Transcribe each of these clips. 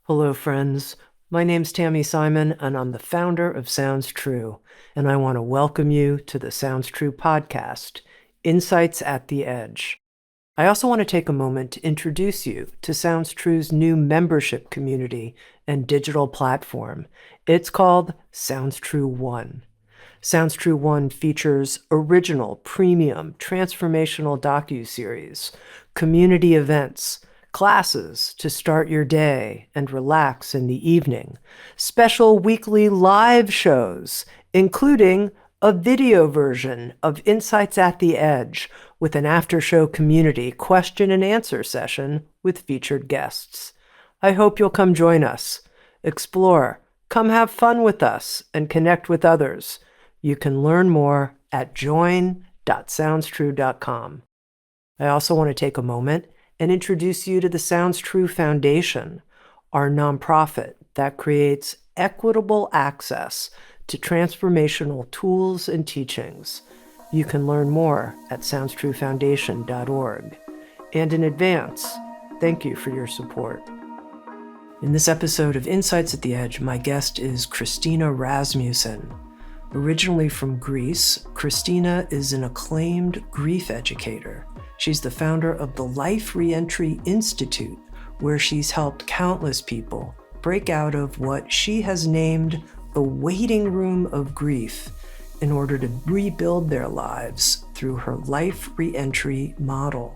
Hello, friends. My name's Tami Simon, and I'm the founder of Sounds True, and I want to welcome you to the Sounds True podcast, Insights at the Edge. I also want to take a moment to introduce you to Sounds True's new membership community and digital platform. It's called Sounds True One. Sounds True One features original, premium, transformational docuseries, community events, classes to start your day and relax in the evening, special weekly live shows, including a video version of Insights at the Edge with an after-show community question and answer session with featured guests. I hope you'll come join us, explore, come have fun with us, and connect with others. You can learn more at join.soundstrue.com. I also want to take a moment and introduce you to the Sounds True Foundation, our nonprofit that creates equitable access to transformational tools and teachings. You can learn more at soundstruefoundation.org. And in advance, thank you for your support. In this episode of Insights at the Edge, my guest is Christina Rasmussen. Originally from Greece, Christina is an acclaimed grief educator. She's the founder of the Life Reentry Institute, where she's helped countless people break out of what she has named the waiting room of grief in order to rebuild their lives through her Life Reentry model.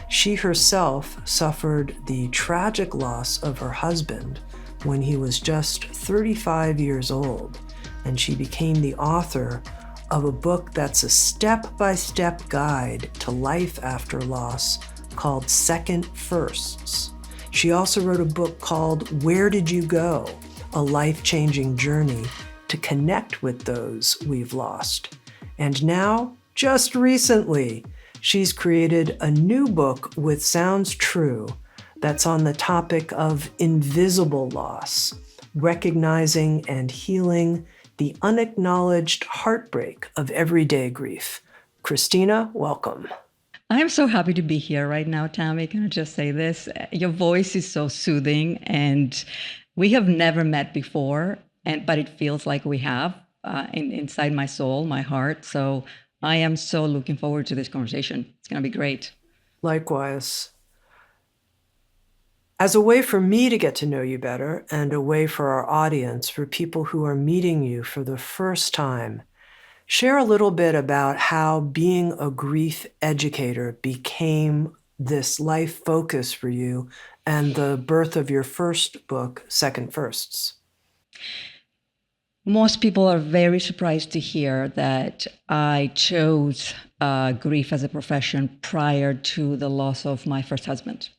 She herself suffered the tragic loss of her husband when he was just 35 years old, and she became the author of a book that's a step-by-step guide to life after loss called Second Firsts. She also wrote a book called Where Did You Go? A life-changing journey to connect with those we've lost. And now, just recently, she's created a new book with Sounds True that's on the topic of invisible loss, recognizing and healing the unacknowledged heartbreak of everyday grief. Christina, welcome. I'm so happy to be here right now, Tami. Can I just say this? Your voice is so soothing, and we have never met before, but it feels like we have inside my soul, my heart. So I am so looking forward to this conversation. It's going to be great. Likewise. As a way for me to get to know you better and a way for our audience, for people who are meeting you for the first time, share a little bit about how being a grief educator became this life focus for you and the birth of your first book, Second Firsts. Most people are very surprised to hear that I chose grief as a profession prior to the loss of my first husband.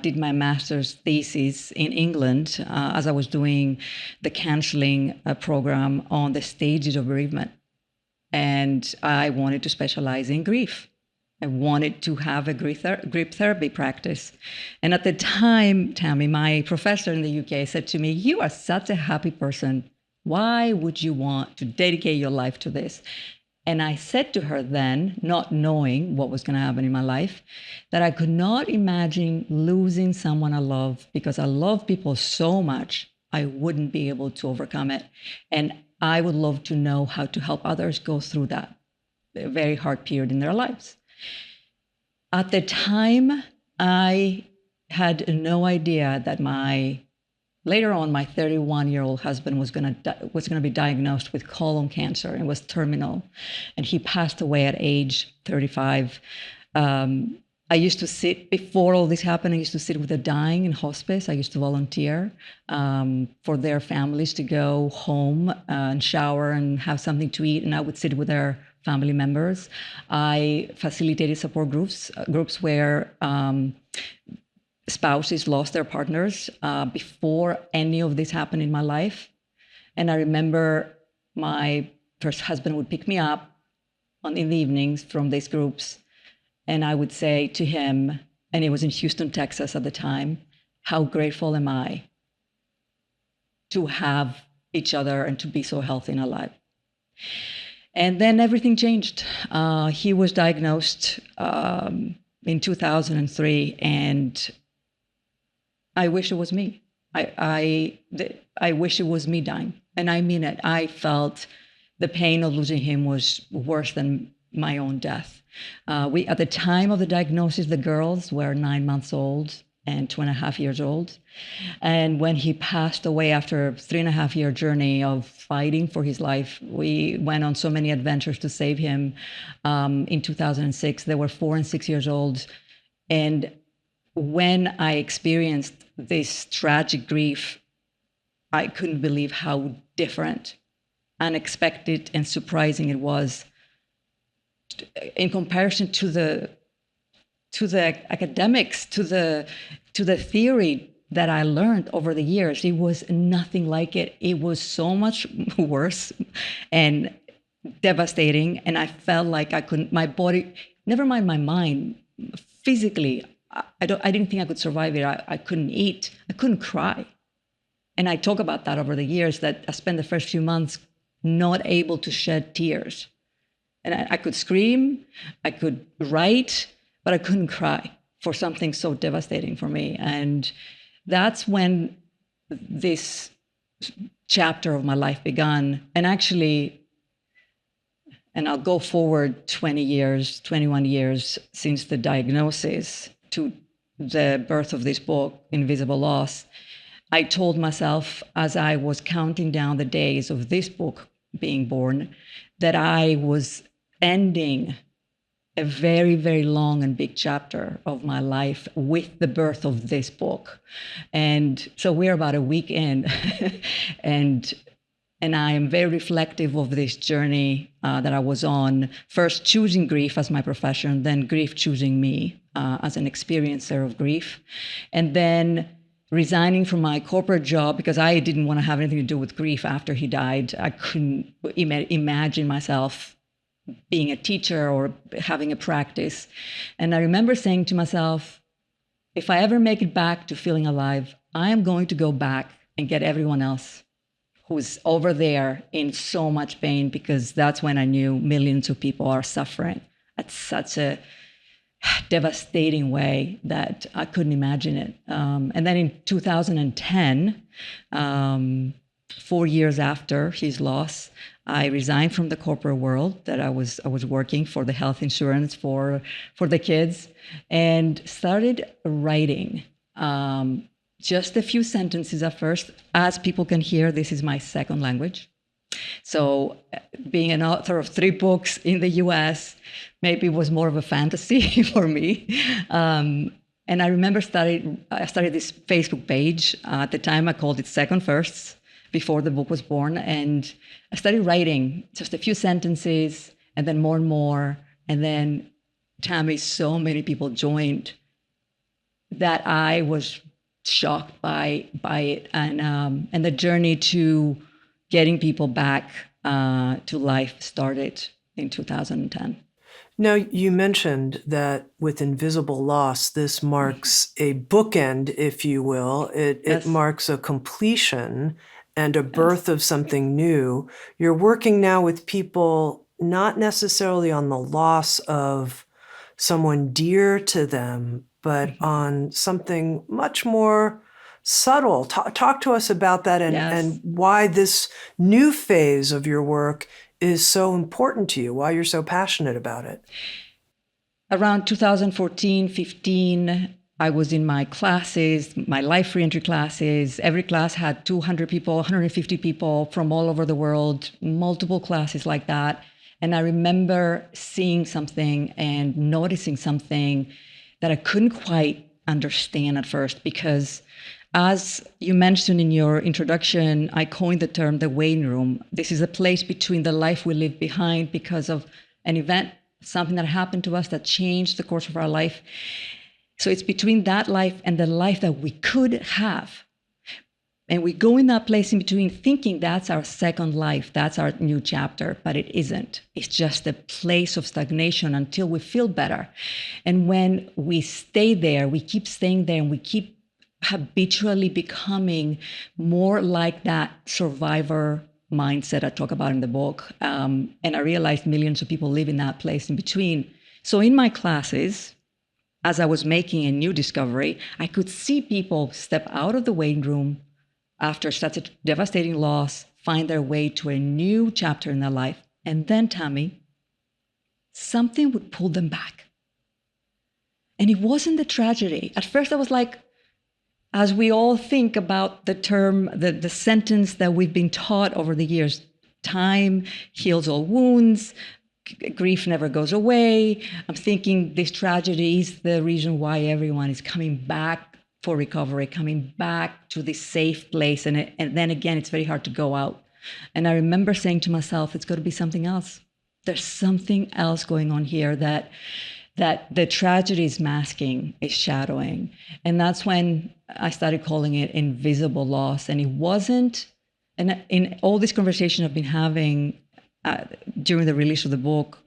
Did my master's thesis in England as I was doing the counseling program on the stages of bereavement. And I wanted to specialize in grief. I wanted to have a grief therapy practice. And at the time, Tami, my professor in the UK said to me, "You are such a happy person. Why would you want to dedicate your life to this?" And I said to her then, not knowing what was going to happen in my life, that I could not imagine losing someone I love because I love people so much, I wouldn't be able to overcome it. And I would love to know how to help others go through that very hard period in their lives. At the time, I had no idea that later on, my 31-year-old husband was going to be diagnosed with colon cancer and was terminal, and he passed away at age 35. I used to sit, before all this happened, I used to sit with the dying in hospice. I used to volunteer for their families to go home and shower and have something to eat, and I would sit with their family members. I facilitated support groups where spouses lost their partners before any of this happened in my life. And I remember my first husband would pick me up in the evenings from these groups. And I would say to him, and it was in Houston, Texas at the time, "How grateful am I to have each other and to be so healthy and alive." And then everything changed. He was diagnosed in 2003, and I wish it was me. I wish it was me dying. And I mean it. I felt the pain of losing him was worse than my own death. We, at the time of the diagnosis, the girls were 9 months old and 2.5 years old. And when he passed away after a 3.5 year journey of fighting for his life, we went on so many adventures to save him. In 2006, they were 4 and 6 years old. And when I experienced this tragic grief, I couldn't believe how different, unexpected, and surprising it was in comparison to the academics, to the theory that I learned over the years. It was nothing like it. It was so much worse and devastating. And I felt like I couldn't, my body, never mind my mind, physically, I didn't think I could survive it. I couldn't eat. I couldn't cry. And I talk about that over the years, that I spent the first few months not able to shed tears. And I could scream, I could write, but I couldn't cry for something so devastating for me. And that's when this chapter of my life began. And actually, and I'll go forward 20 years, 21 years since the diagnosis to the birth of this book, Invisible Loss. I told myself as I was counting down the days of this book being born, that I was ending a very, very long and big chapter of my life with the birth of this book. And so we're about a week in, and I am very reflective of this journey that I was on, first choosing grief as my profession, then grief choosing me as an experiencer of grief, and then resigning from my corporate job because I didn't want to have anything to do with grief after he died. I couldn't imagine myself being a teacher or having a practice. And I remember saying to myself, if I ever make it back to feeling alive, I am going to go back and get everyone else who's over there in so much pain, because that's when I knew millions of people are suffering at such a devastating way that I couldn't imagine it. And then in 2010, 4 years after his loss, I resigned from the corporate world that I was working for, the health insurance for the kids, and started writing. Just a few sentences at first. As people can hear, this is my second language. So being an author of 3 books in the US maybe was more of a fantasy for me. And I remember I started this Facebook page. At the time, I called it Second Firsts, before the book was born. And I started writing just a few sentences, and then more and more. And then, Tami, so many people joined that I was shocked by it. And the journey to getting people back to life started in 2010. Now, you mentioned that with Invisible Loss, this marks a bookend, if you will. It Yes. marks a completion and a birth of something new. You're working now with people not necessarily on the loss of someone dear to them, but on something much more subtle. Talk to us about that and why this new phase of your work is so important to you, why you're so passionate about it. Around 2014, 15, I was in my classes, my Life Reentry classes. Every class had 200 people, 150 people from all over the world, multiple classes like that. And I remember seeing something and noticing something that I couldn't quite understand at first, because as you mentioned in your introduction, I coined the term the waiting room. This is a place between the life we leave behind because of an event, something that happened to us that changed the course of our life. So it's between that life and the life that we could have. And we go in that place in between thinking that's our second life, that's our new chapter, but it isn't. It's just a place of stagnation until we feel better. And when we stay there, we keep staying there, and we keep habitually becoming more like that survivor mindset I talk about in the book. And I realized millions of people live in that place in between. So in my classes, as I was making a new discovery, I could see people step out of the waiting room after such a devastating loss, find their way to a new chapter in their life. And then, Tami, something would pull them back. And it wasn't the tragedy. At first, I was like, as we all think about the term, the sentence that we've been taught over the years, time heals all wounds, grief never goes away. I'm thinking this tragedy is the reason why everyone is coming back for recovery, coming back to this safe place. And then again, it's very hard to go out. And I remember saying to myself, it's got to be something else. There's something else going on here that the tragedy is masking, is shadowing. And that's when I started calling it invisible loss. And it wasn't, and in all these conversations I've been having during the release of the book,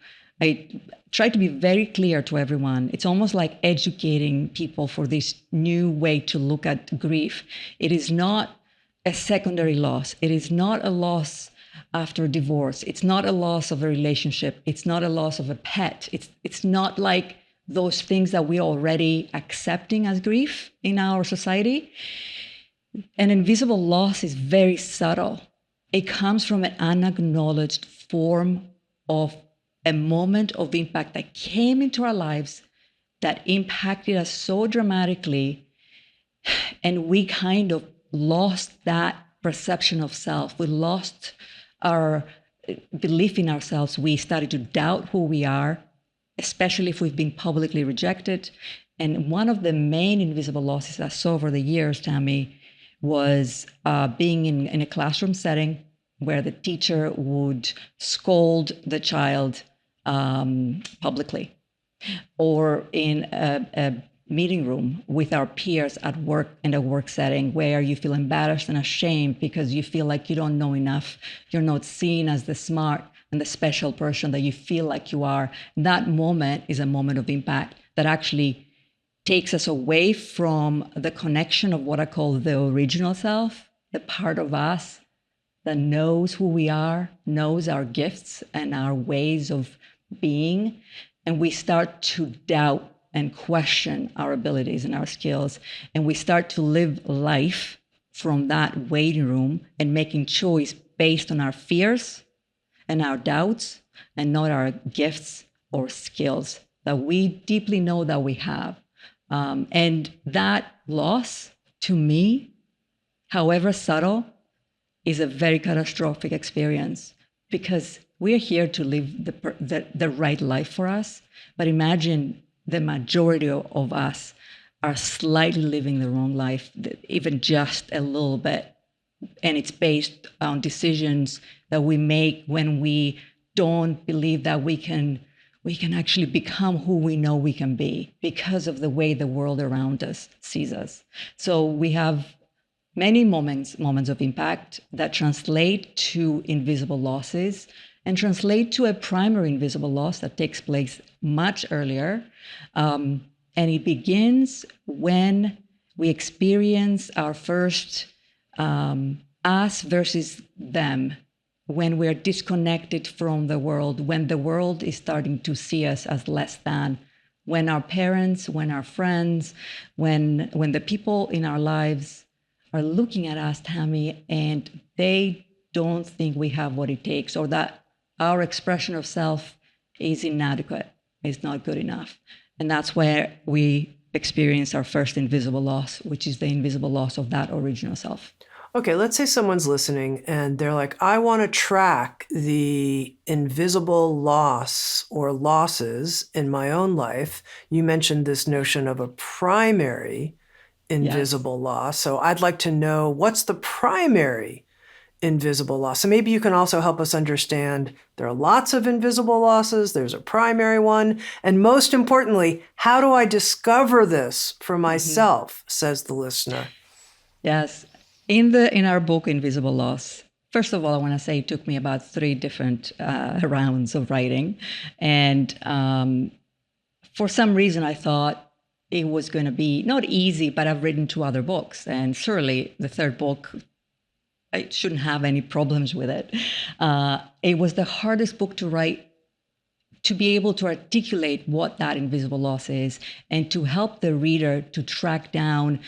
I try to be very clear to everyone. It's almost like educating people for this new way to look at grief. It is not a secondary loss. It is not a loss after divorce. It's not a loss of a relationship. It's not a loss of a pet. It's not like those things that we're already accepting as grief in our society. An invisible loss is very subtle. It comes from an unacknowledged form of a moment of impact that came into our lives that impacted us so dramatically, and we kind of lost that perception of self. We lost our belief in ourselves. We started to doubt who we are, especially if we've been publicly rejected. And one of the main invisible losses I saw over the years, Tami, was being in a classroom setting where the teacher would scold the child publicly, or in a meeting room with our peers at work, in a work setting where you feel embarrassed and ashamed because you feel like you don't know enough. You're not seen as the smart and the special person that you feel like you are. That moment is a moment of impact that actually takes us away from the connection of what I call the original self, the part of us that knows who we are, knows our gifts and our ways of being. And we start to doubt and question our abilities and our skills. And we start to live life from that waiting room and making choice based on our fears and our doubts, and not our gifts or skills that we deeply know that we have. And that loss, to me, however subtle, is a very catastrophic experience, because we're here to live the right life for us. But imagine the majority of us are slightly living the wrong life, even just a little bit. And it's based on decisions that we make when we don't believe that we can actually become who we know we can be because of the way the world around us sees us. So we have many moments of impact that translate to invisible losses and translate to a primary invisible loss that takes place much earlier. And it begins when we experience our first us versus them, when we're disconnected from the world, when the world is starting to see us as less than, when our parents, when our friends, when the people in our lives are looking at us, Tami, and they don't think we have what it takes, or that our expression of self is inadequate, is not good enough. And that's where we experience our first invisible loss, which is the invisible loss of that original self. Okay, let's say someone's listening and they're like, I want to track the invisible loss or losses in my own life. You mentioned this notion of a primary invisible loss. So I'd like to know, what's the primary invisible loss? So maybe you can also help us understand there are lots of invisible losses. There's a primary one. And most importantly, how do I discover this for myself, says the listener. Yes. In our book, Invisible Loss, first of all, I want to say it took me about 3 different rounds of writing. And for some reason, I thought it was going to be not easy, but I've written 2 other books. And surely the 3rd book, I shouldn't have any problems with it. It was the hardest book to write to be able to articulate what that invisible loss is and to help the reader to track down.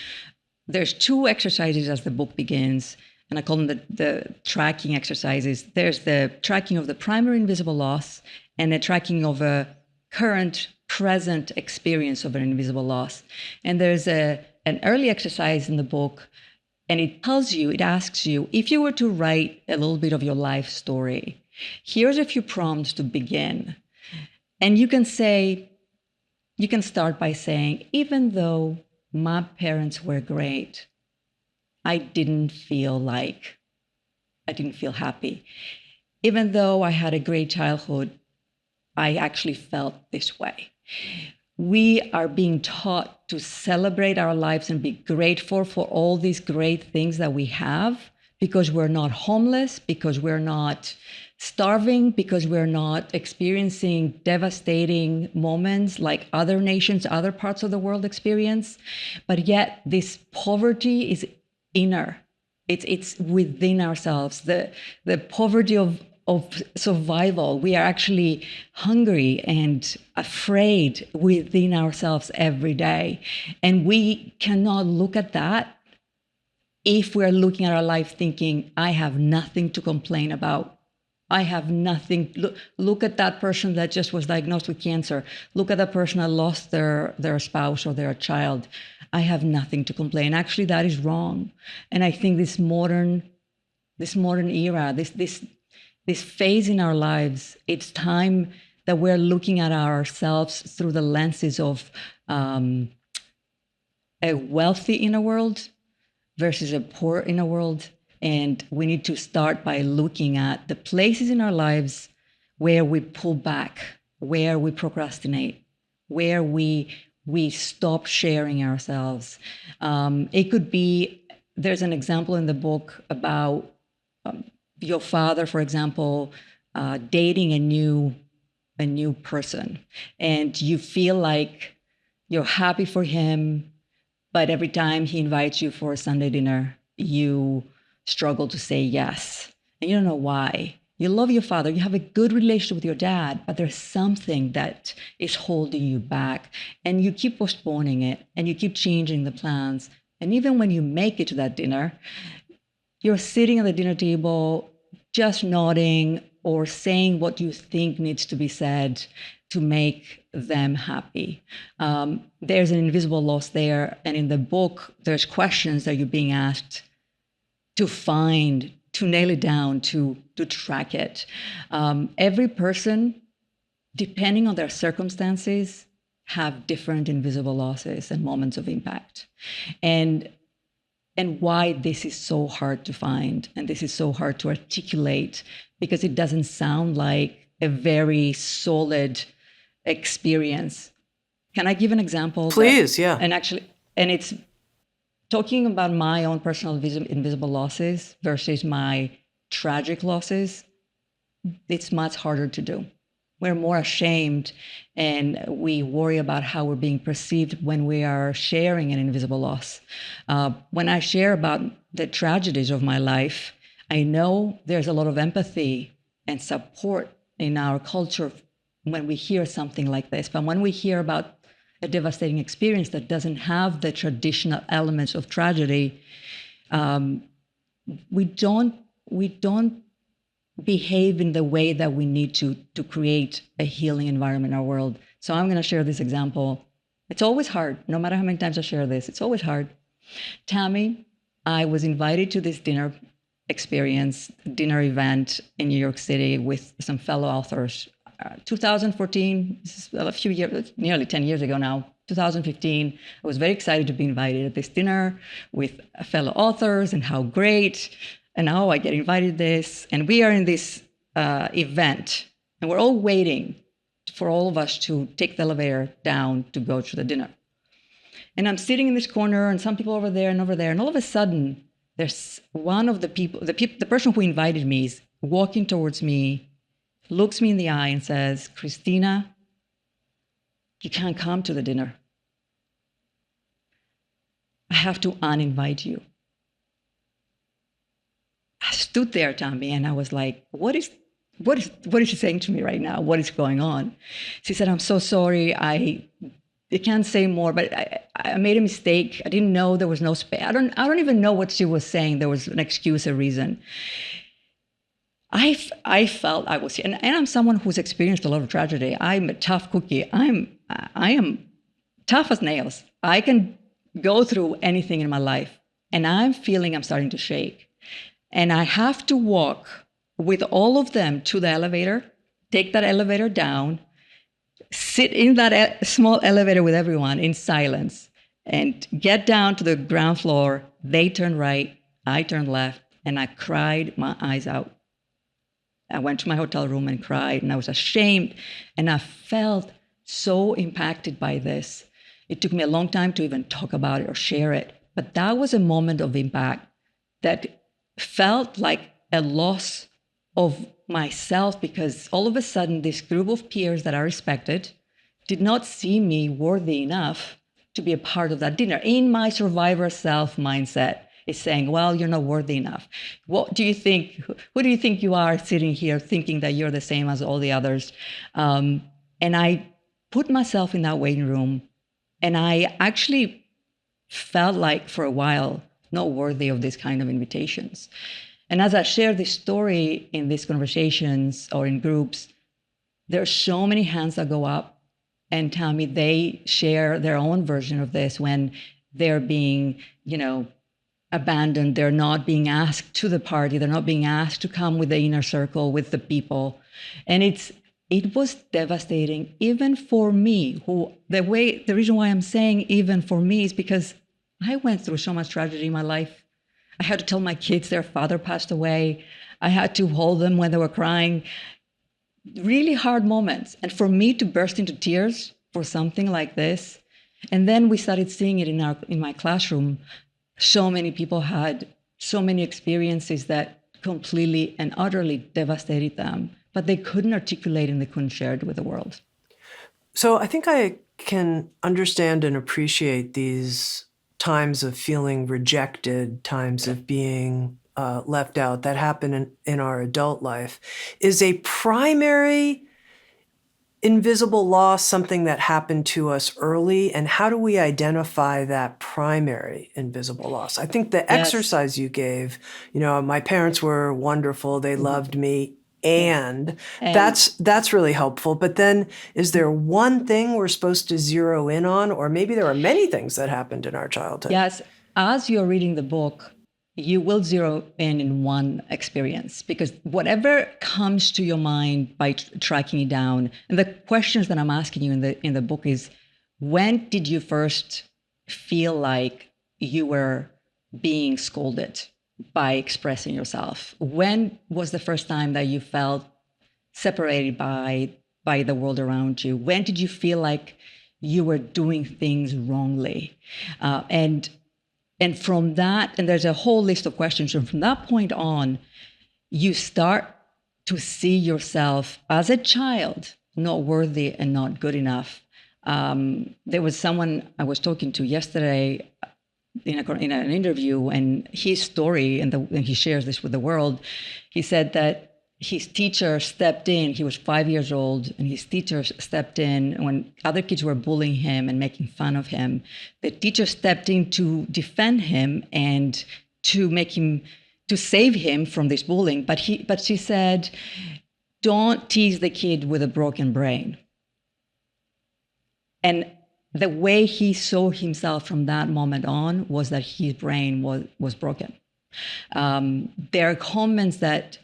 There's two exercises as the book begins, and I call them the tracking exercises. There's the tracking of the primary invisible loss and the tracking of a current, present experience of an invisible loss. And there's an early exercise in the book, and it asks you, if you were to write a little bit of your life story, here's a few prompts to begin. And you can start by saying, even though my parents were great, I didn't feel happy. Even though I had a great childhood, I actually felt this way. We are being taught to celebrate our lives and be grateful for all these great things that we have, because we're not homeless, because we're not starving, because we're not experiencing devastating moments like other nations, other parts of the world experience. But yet this poverty is inner. It's within ourselves. The poverty of survival. We are actually hungry and afraid within ourselves every day. And we cannot look at that if we're looking at our life thinking, I have nothing to complain about. I have nothing. Look at that person that just was diagnosed with cancer. Look at that person that lost their spouse or their child. I have nothing to complain. Actually, that is wrong. And I think this modern era, this phase in our lives, it's time that we're looking at ourselves through the lenses of a wealthy inner world versus a poor inner world. And we need to start by looking at the places in our lives where we pull back, where we procrastinate, where we stop sharing ourselves. It could be, there's an example in the book about your father, for example, dating a new person, and you feel like you're happy for him, but every time he invites you for a Sunday dinner, you struggle to say yes, and you don't know why. You love your father, you have a good relationship with your dad, but there's something that is holding you back, and you keep postponing it, and you keep changing the plans. And even when you make it to that dinner, you're sitting at the dinner table just nodding or saying what you think needs to be said to make them happy. There's an invisible loss there. And in the book, there's questions that you're being asked to find, to nail it down, to track it. Every person, depending on their circumstances, have different invisible losses and moments of impact. And why this is so hard to find and this is so hard to articulate, because it doesn't sound like a very solid experience. Can I give an example? Please, yeah. And it's talking about my own personal invisible losses versus my tragic losses. It's much harder to do. We're more ashamed and we worry about how we're being perceived when we are sharing an invisible loss. When I share about the tragedies of my life, I know there's a lot of empathy and support in our culture when we hear something like this. But when we hear about a devastating experience that doesn't have the traditional elements of tragedy, we don't behave in the way that we need to create a healing environment in our world. So I'm going to share this example. It's always hard. No matter how many times I share this, it's always hard. Tami, I was invited to this dinner event in New York City with some fellow authors. 2014, this is a few years, nearly 10 years ago now, 2015. I was very excited to be invited at this dinner with fellow authors and how great. And now I get invited to this, and we are in this event, and we're all waiting for all of us to take the elevator down to go to the dinner. And I'm sitting in this corner, and some people over there, and all of a sudden, there's one of the people, the person who invited me is walking towards me, looks me in the eye and says, "Christina, you can't come to the dinner. I have to uninvite you." I stood there, Tami, and I was like, what is what is she saying to me right now? What is going on? She said, I'm so sorry. I can't say more, but I made a mistake. I didn't know there was no space. I don't even know what she was saying. There was an excuse, a reason. I felt I was here, and I'm someone who's experienced a lot of tragedy. I'm a tough cookie. I am tough as nails. I can go through anything in my life, and I'm feeling I'm starting to shake, and I have to walk with all of them to the elevator, take that elevator down, sit in that small elevator with everyone in silence, and get down to the ground floor. They turned right, I turned left, and I cried my eyes out. I went to my hotel room and cried, and I was ashamed, and I felt so impacted by this. It took me a long time to even talk about it or share it, but that was a moment of impact that felt like a loss of myself, because all of a sudden this group of peers that I respected did not see me worthy enough to be a part of that dinner. In my survivor self mindset is saying, well, you're not worthy enough. What do you think? Who do you think you are sitting here thinking that you're the same as all the others? And I put myself in that waiting room, and I actually felt like for a while not worthy of this kind of invitations. And as I share this story in these conversations or in groups, there are so many hands that go up and tell me they share their own version of this when they're being, abandoned. They're not being asked to the party. They're not being asked to come with the inner circle, with the people. And it was devastating, even for me, the reason why I'm saying even for me is because I went through so much tragedy in my life. I had to tell my kids their father passed away. I had to hold them when they were crying. Really hard moments. And for me to burst into tears for something like this, and then we started seeing it in my classroom. So many people had so many experiences that completely and utterly devastated them, but they couldn't articulate and they couldn't share it with the world. So I think I can understand and appreciate these times of feeling rejected, times of being left out that happen in our adult life. Is a primary invisible loss something that happened to us early, and how do we identify that primary invisible loss? I think the Yes. exercise you gave, my parents were wonderful, they loved me, and that's really helpful. But then is there one thing we're supposed to zero in on, or maybe there are many things that happened in our childhood? Yes, as you're reading the book, you will zero in one experience, because whatever comes to your mind by tracking it down, and the questions that I'm asking you in the book is, when did you first feel like you were being scolded by expressing yourself? When was the first time that you felt separated by the world around you? When did you feel like you were doing things wrongly? And from that, and there's a whole list of questions, and from that point on, you start to see yourself as a child not worthy and not good enough. There was someone I was talking to yesterday in an interview, and his story, and he shares this with the world. He said that his teacher stepped in. He was 5 years old, and his teacher stepped in when other kids were bullying him and making fun of him. The teacher stepped in to defend him and to save him from this bullying. But she said, "Don't tease the kid with a broken brain." And the way he saw himself from that moment on was that his brain was broken. There are comments that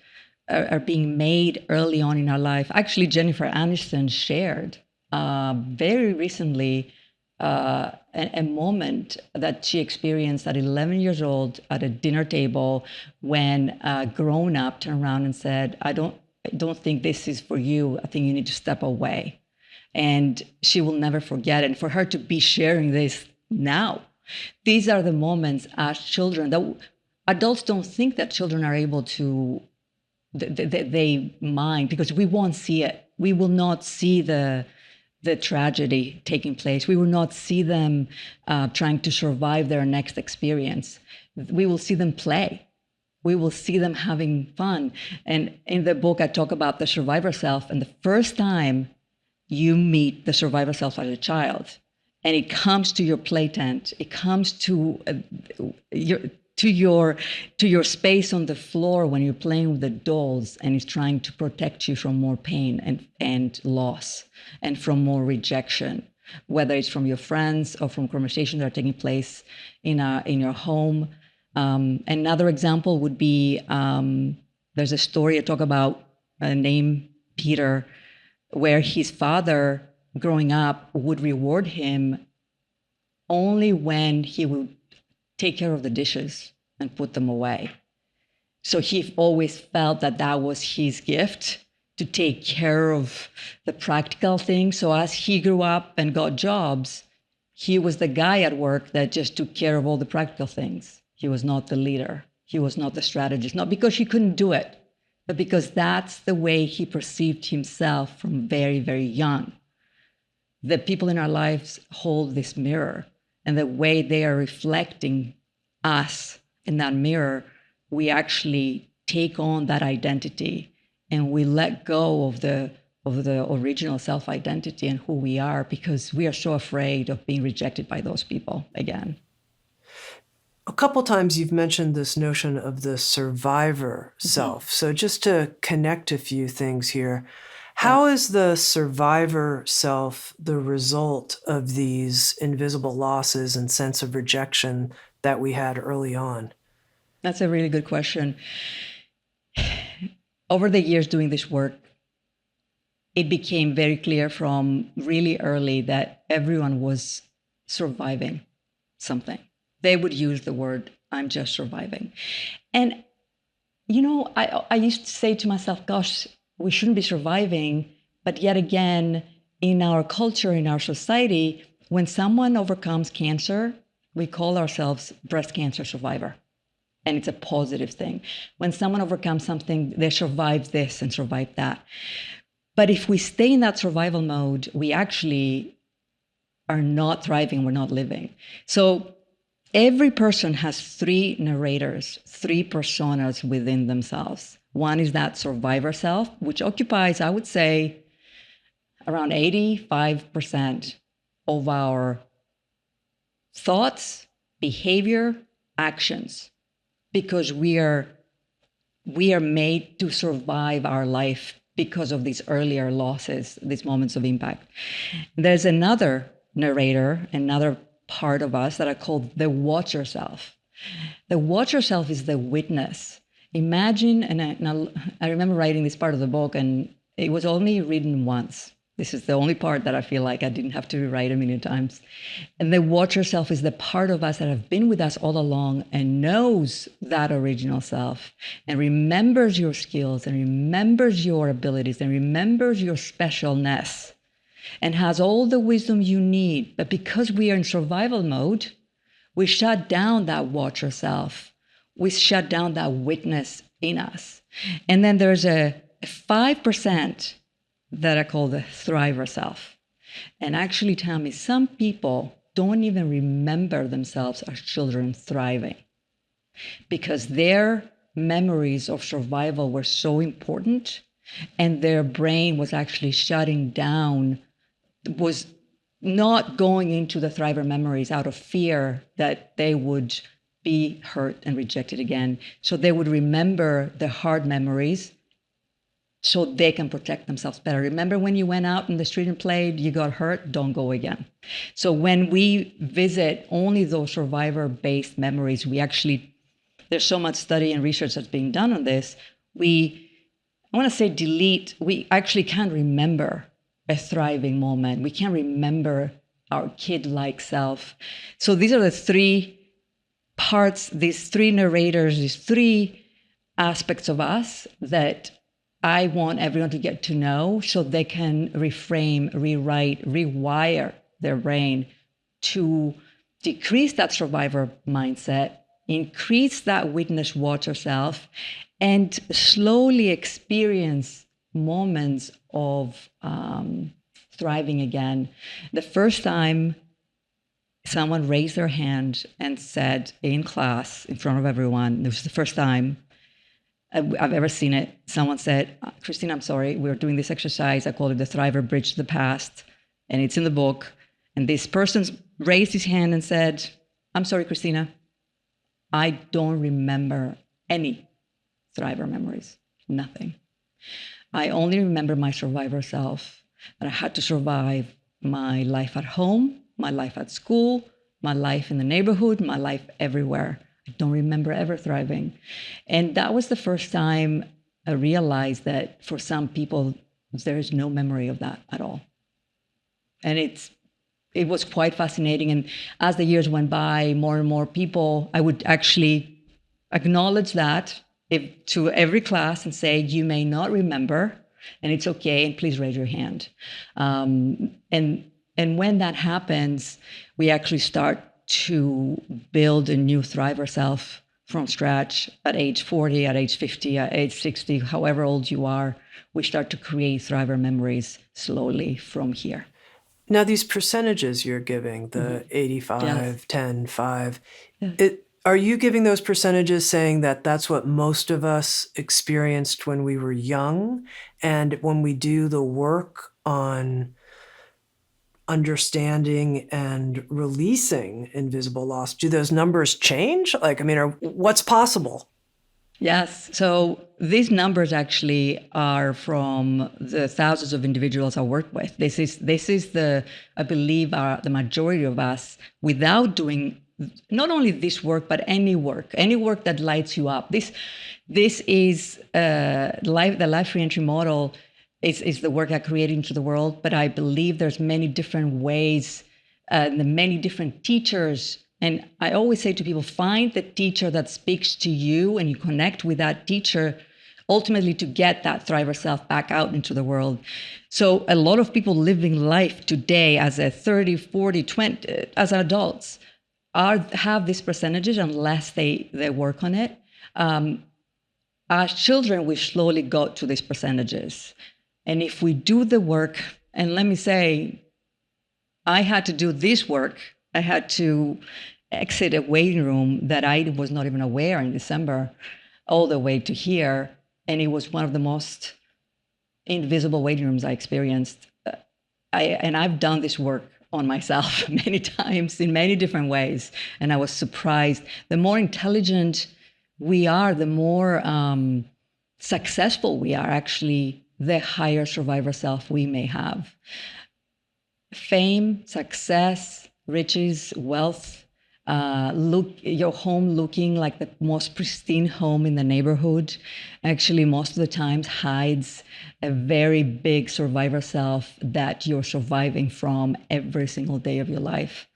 are being made early on in our life. Actually, Jennifer Aniston shared very recently a moment that she experienced at 11 years old at a dinner table when a grown-up turned around and said, I don't think this is for you. I think you need to step away. And she will never forget it. And for her to be sharing this now, these are the moments as children that adults don't think that children are able to, they mind, because we won't see it. We will not see the tragedy taking place. We will not see them trying to survive their next experience. We will see them play. we will see them having fun. And in the book, I talk about the survivor self. And the first time you meet the survivor self as a child, and it comes to your play tent, it comes to your space on the floor when you're playing with the dolls, and it's trying to protect you from more pain and loss, and from more rejection, whether it's from your friends or from conversations that are taking place in your home. Another example would be, there's a story I talk about named Peter, where his father growing up would reward him only when he would take care of the dishes and put them away. So he always felt that that was his gift, to take care of the practical things. So as he grew up and got jobs, he was the guy at work that just took care of all the practical things. He was not the leader. He was not the strategist, not because he couldn't do it, but because that's the way he perceived himself from very, very young. The people in our lives hold this mirror, and the way they are reflecting us in that mirror, we actually take on that identity, and we let go of the original self-identity and who we are, because we are so afraid of being rejected by those people again. A couple times you've mentioned this notion of the survivor self. So just to connect a few things here, how is the survivor self the result of these invisible losses and sense of rejection that we had early on? That's a really good question. Over the years doing this work, it became very clear from really early that everyone was surviving something. They would use the word, I'm just surviving. And, I used to say to myself, gosh, we shouldn't be surviving. But yet again, in our culture, in our society, when someone overcomes cancer, we call ourselves breast cancer survivor. And it's a positive thing. When someone overcomes something, they survive this and survive that. But if we stay in that survival mode, we actually are not thriving, we're not living. So every person has three narrators, three personas within themselves. One is that survivor self, which occupies, I would say, around 85% of our thoughts, behavior, actions, because we are made to survive our life because of these earlier losses, these moments of impact. There's another narrator, another part of us that I call the watcher self. The watcher self is the witness. Imagine, and I remember writing this part of the book, and it was only written once. This is the only part that I feel like I didn't have to rewrite a million times. And the watcher self is the part of us that have been with us all along and knows that original self and remembers your skills and remembers your abilities and remembers your specialness and has all the wisdom you need. But because we are in survival mode, we shut down that watcher self. We shut down that witness in us. And then there's a 5% that I call the thriver self. And actually, Tami, some people don't even remember themselves as children thriving because their memories of survival were so important and their brain was actually shutting down, was not going into the thriver memories out of fear that they would be hurt and rejected again. So they would remember the hard memories so they can protect themselves better. Remember when you went out in the street and played, you got hurt, don't go again. So when we visit only those survivor-based memories, we actually, there's so much study and research that's being done on this, I want to say delete, we actually can't remember a thriving moment. We can't remember our kid-like self. So these are the three parts, these three narrators, these three aspects of us that I want everyone to get to know so they can reframe, rewrite, rewire their brain to decrease that survivor mindset, increase that witness watcher self, and slowly experience moments of thriving again. The first time someone raised their hand and said in class, in front of everyone, this was the first time, I've ever seen it. Someone said, Christina, I'm sorry, we're doing this exercise. I call it the Thriver Bridge to the Past. And it's in the book. And this person raised his hand and said, I'm sorry, Christina, I don't remember any Thriver memories, nothing. I only remember my survivor self, that I had to survive my life at home, my life at school, my life in the neighborhood, my life everywhere. I don't remember ever thriving. And that was the first time I realized that for some people, there is no memory of that at all. And it was quite fascinating. And as the years went by, more and more people, I would actually acknowledge that to every class and say, you may not remember, and it's okay, and please raise your hand. And when that happens, we actually start to build a new Thriver self from scratch at age 40, at age 50, at age 60, however old you are. We start to create Thriver memories slowly from here. Now, these percentages you're giving, the 85, Yes. 10, 5, Yeah. are you giving those percentages saying that that's what most of us experienced when we were young? And when we do the work on understanding and releasing invisible loss, do those numbers change? What's possible? Yes. So these numbers actually are from the thousands of individuals I work with. This is I believe, the majority of us, without doing not only this work, but any work that lights you up. This is the Life Reentry model is the work I created into the world. But I believe there's many different ways, the many different teachers. And I always say to people, find the teacher that speaks to you and you connect with that teacher, ultimately to get that Thriver self back out into the world. So a lot of people living life today as a 30, 40, 20, as adults have these percentages unless they work on it. As children, we slowly got to these percentages. And if we do the work, and let me say, I had to do this work. I had to exit a waiting room that I was not even aware in December, all the way to here. And it was one of the most invisible waiting rooms I experienced. I've done this work on myself many times in many different ways. And I was surprised. The more intelligent we are, the more successful we are, actually, the higher survivor self we may have. Fame, success, riches, wealth, your home looking like the most pristine home in the neighborhood, actually most of the times hides a very big survivor self that you're surviving from every single day of your life.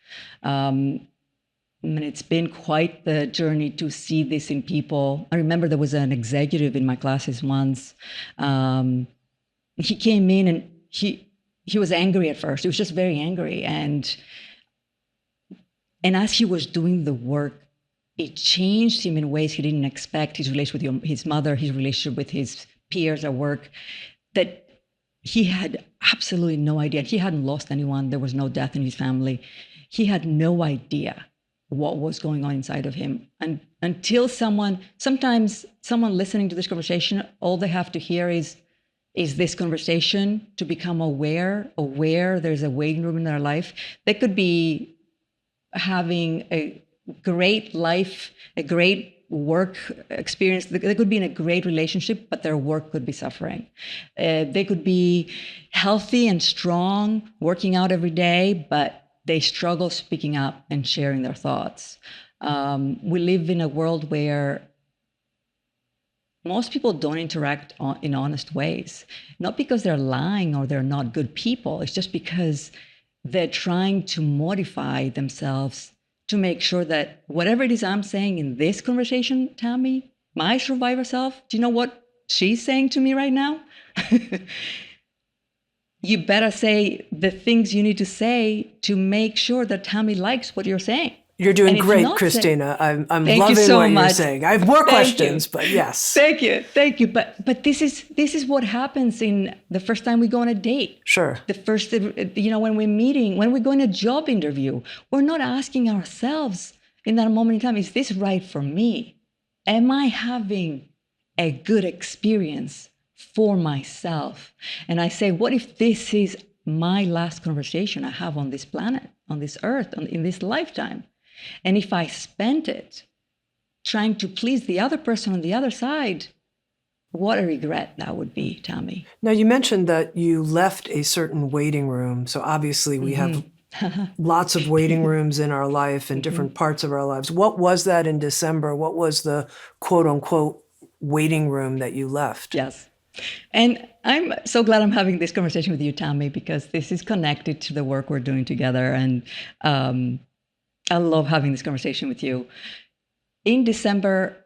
And it's been quite the journey to see this in people. I remember there was an executive in my classes once. He came in and he was angry at first. He was just very angry. And as he was doing the work, it changed him in ways he didn't expect. His relationship with his mother, his relationship with his peers at work, that he had absolutely no idea. He hadn't lost anyone. There was no death in his family. He had no idea what was going on inside of him. And until sometimes someone listening to this conversation, all they have to hear is this conversation to become aware there's a waiting room in their life. They could be having a great life, a great work experience. They could be in a great relationship, but their work could be suffering. They could be healthy and strong, working out every day, but they struggle speaking up and sharing their thoughts. We live in a world where most people don't interact in honest ways, not because they're lying or they're not good people. It's just because they're trying to modify themselves to make sure that whatever it is I'm saying in this conversation, Tami, my survivor self, do you know what she's saying to me right now? You better say the things you need to say to make sure that Tami likes what you're saying. You're doing great, Christina. I'm loving what you're saying. I have more questions, but yes. Thank you. But this is what happens in the first time we go on a date. Sure. The first, when we're meeting, when we go in a job interview, we're not asking ourselves in that moment in time, is this right for me? Am I having a good experience for myself. And I say, what if this is my last conversation I have on this planet, on this earth, in this lifetime? And if I spent it trying to please the other person on the other side, what a regret that would be, Tami. Now, you mentioned that you left a certain waiting room. So obviously we have lots of waiting rooms in our life in different parts of our lives. What was that in December? What was the quote unquote waiting room that you left? Yes. And I'm so glad I'm having this conversation with you, Tami, because this is connected to the work we're doing together. And I love having this conversation with you. In December,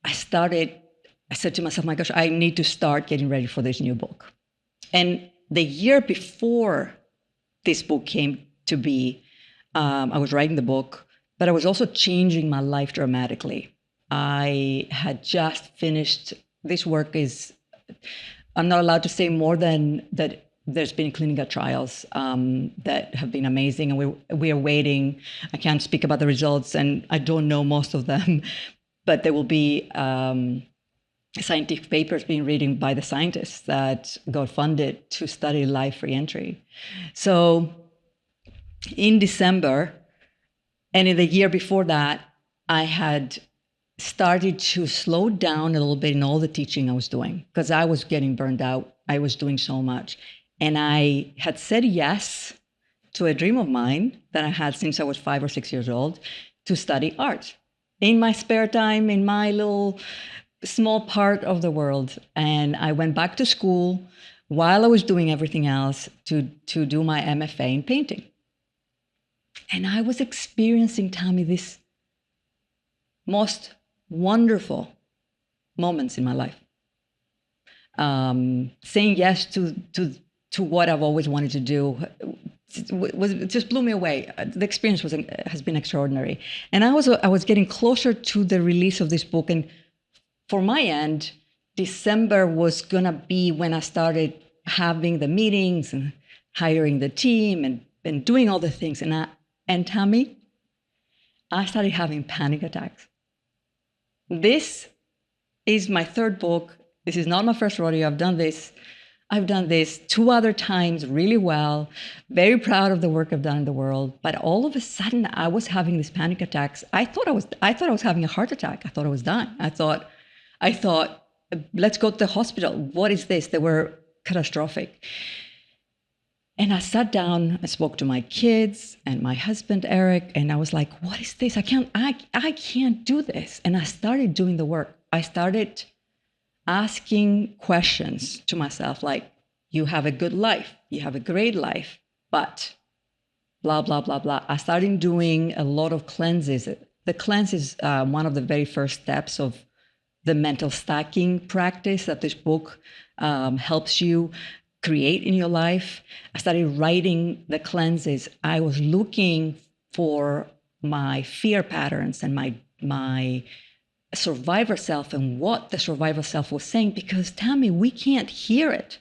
I said to myself, my gosh, I need to start getting ready for this new book. And the year before this book came to be, I was writing the book, but I was also changing my life dramatically. I had just finished, this work is, I'm not allowed to say more than that. There's been clinical trials that have been amazing, and we are waiting. I can't speak about the results, and I don't know most of them, but there will be scientific papers being written by the scientists that got funded to study life reentry. So in December, and in the year before that, I had started to slow down a little bit in all the teaching I was doing because I was getting burned out. I was doing so much. And I had said yes to a dream of mine that I had since I was 5 or 6 years old to study art in my spare time, in my little small part of the world. And I went back to school while I was doing everything else to do my MFA in painting. And I was experiencing, Tami, this most wonderful moments in my life. Saying yes to what I've always wanted to do it just blew me away. The experience has been extraordinary. And I was getting closer to the release of this book. And for my end, December was going to be when I started having the meetings and hiring the team and doing all the things. And Tami, I started having panic attacks. This is my third book. This is not my first rodeo. I've done this 2 other times really well. Very proud of the work I've done in the world. But all of a sudden, I was having these panic attacks. I thought I was having a heart attack. I thought I was dying. I thought, let's go to the hospital. What is this? They were catastrophic. And I sat down, I spoke to my kids and my husband, Eric, and I was like, what is this? I can't do this. And I started doing the work. I started asking questions to myself, like, you have a good life, you have a great life, but blah, blah, blah, blah. I started doing a lot of cleanses. The cleanse is one of the very first steps of the mental stacking practice that this book helps you create in your life. I started writing the cleanses. I was looking for my fear patterns and my survivor self and what the survivor self was saying, because Tami, we can't hear it.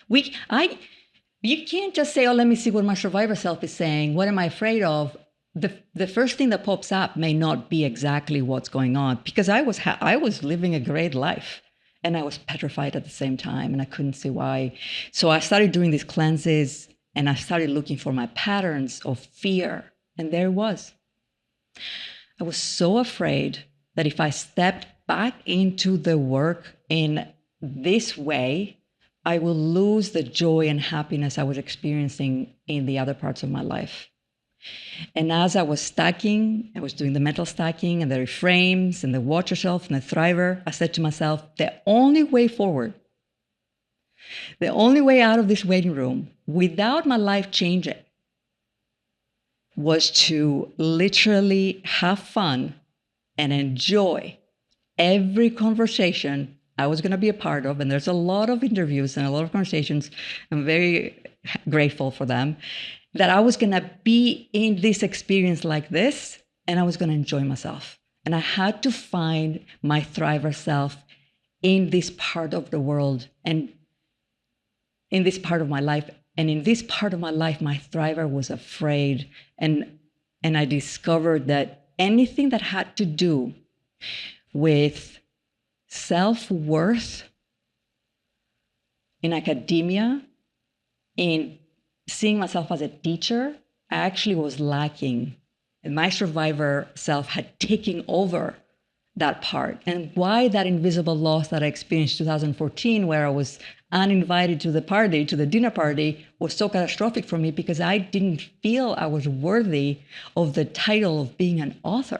You can't just say, oh, let me see what my survivor self is saying. What am I afraid of? The first thing that pops up may not be exactly what's going on, because I was living a great life and I was petrified at the same time and I couldn't see why. So I started doing these cleanses and I started looking for my patterns of fear. And there it was. I was so afraid that if I stepped back into the work in this way, I will lose the joy and happiness I was experiencing in the other parts of my life. And as I was stacking, I was doing the mental stacking and the reframes and the watch yourself and the thriver, I said to myself, the only way forward, the only way out of this waiting room without my life changing was to literally have fun and enjoy every conversation I was going to be a part of. And there's a lot of interviews and a lot of conversations. I'm very grateful for them. That I was going to be in this experience like this, and I was going to enjoy myself. And I had to find my thriver self in this part of the world and in this part of my life. And in this part of my life, my thriver was afraid. And I discovered that anything that had to do with self-worth in academia, in seeing myself as a teacher, I actually was lacking. And my survivor self had taken over that part. And why that invisible loss that I experienced in 2014, where I was uninvited to the party, to the dinner party, was so catastrophic for me because I didn't feel I was worthy of the title of being an author,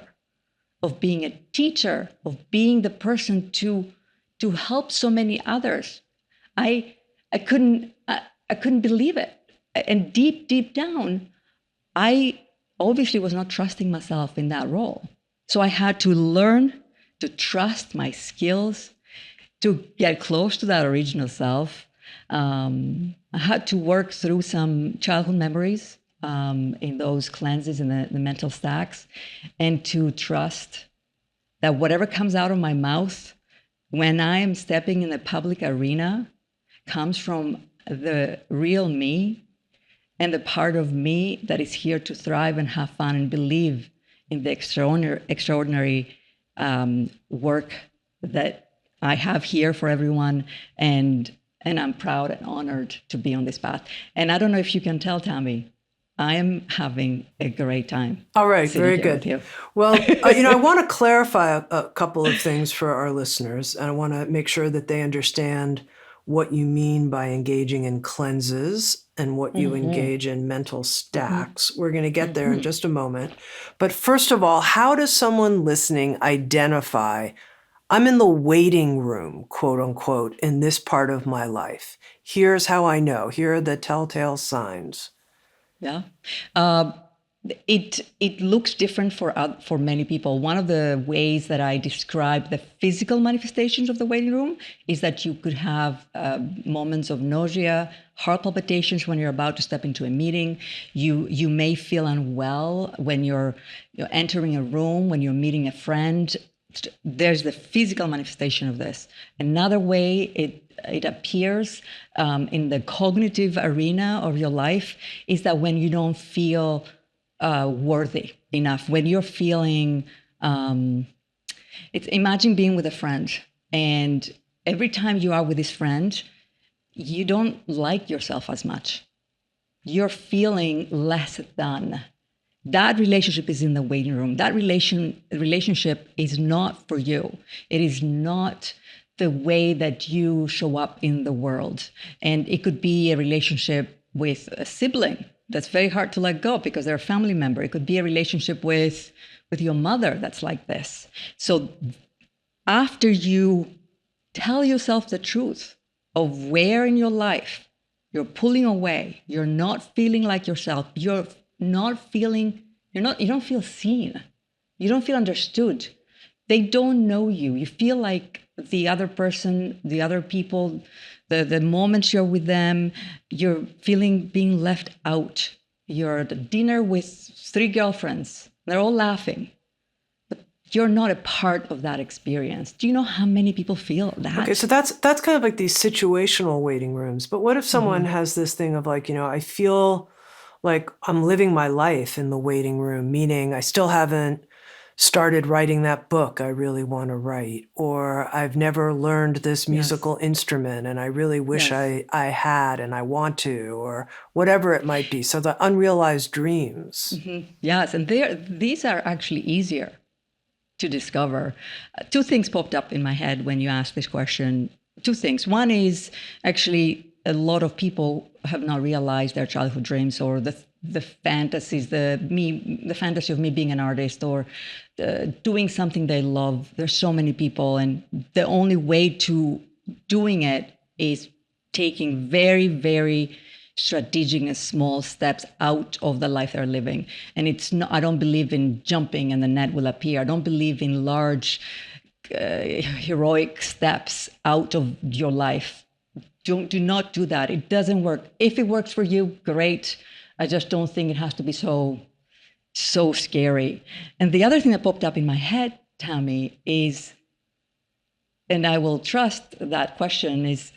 of being a teacher, of being the person to help so many others. I couldn't believe it. And deep down, I obviously was not trusting myself in that role. So I had to learn to trust my skills, to get close to that original self. I had to work through some childhood memories in those cleanses and the mental stacks, and to trust that whatever comes out of my mouth when I am stepping in the public arena comes from the real me and the part of me that is here to thrive and have fun and believe in the extraordinary work that I have here for everyone. And I'm proud and honored to be on this path. And I don't know if you can tell, Tami, I am having a great time. All right, very good. Well, I want to clarify a couple of things for our listeners, and I want to make sure that they understand what you mean by engaging in cleanses and what you engage in mental stacks. We're going to get there in just a moment. But first of all, how does someone listening identify, I'm in the waiting room, quote unquote, in this part of my life? Here's how I know. Here are the telltale signs. Yeah. It looks different for many people. One of the ways that I describe the physical manifestations of the waiting room is that you could have moments of nausea, heart palpitations when you're about to step into a meeting. You may feel unwell when you're entering a room, when you're meeting a friend. There's the physical manifestation of this. Another way it appears in the cognitive arena of your life is that when you don't feel worthy enough, when you're feeling, imagine being with a friend, and every time you are with this friend, you don't like yourself as much. You're feeling less than. That relationship is in the waiting room. That relationship is not for you. It is not the way that you show up in the world. And it could be a relationship with a sibling that's very hard to let go because they're a family member. It could be a relationship with your mother that's like this. So after you tell yourself the truth of where in your life you're pulling away, you're not feeling like yourself, you don't feel seen. You don't feel understood. They don't know you. You feel like the other person, the other people, the moments you're with them, you're feeling being left out. You're at a dinner with 3 girlfriends. They're all laughing. But you're not a part of that experience. Do you know how many people feel that? Okay, so that's kind of like these situational waiting rooms. But what if someone has this thing of like, I feel like I'm living my life in the waiting room, meaning I still haven't started writing that book I really want to write, or I've never learned this musical instrument and I really wish I had and I want to, or whatever it might be. So the unrealized dreams. Yes, and these are actually easier to discover. 2 things popped up in my head when you asked this question. 2 things. One is actually a lot of people have not realized their childhood dreams or the fantasies, the fantasy of me being an artist or doing something they love. There's so many people, and the only way to doing it is taking very, very strategic and small steps out of the life they're living. And it's not, I don't believe in jumping and the net will appear. I don't believe in large, heroic steps out of your life. Do not do that. It doesn't work. If it works for you, great. I just don't think it has to be so scary. And the other thing that popped up in my head, Tami, is, and I will trust that question, is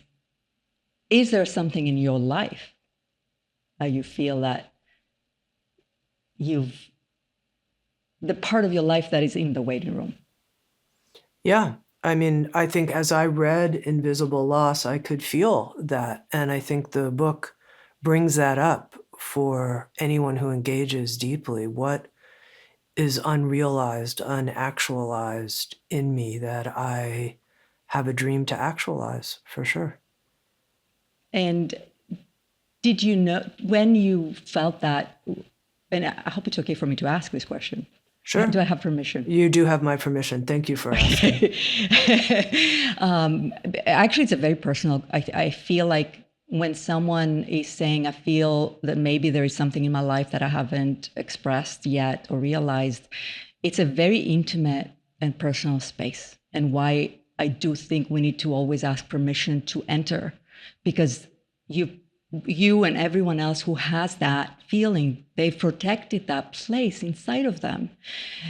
there something in your life that you feel that the part of your life that is in the waiting room? Yeah. I mean, I think as I read Invisible Loss, I could feel that. And I think the book brings that up for anyone who engages deeply. What is unrealized, unactualized in me that I have a dream to actualize, for sure. And did you know when you felt that? And I hope it's okay for me to ask this question. Sure. Do I have permission? You do have my permission. Thank you for asking. Actually, it's a very personal. I feel like when someone is saying, I feel that maybe there is something in my life that I haven't expressed yet or realized, it's a very intimate and personal space. And why I do think we need to always ask permission to enter, because you and everyone else who has that feeling, they've protected that place inside of them,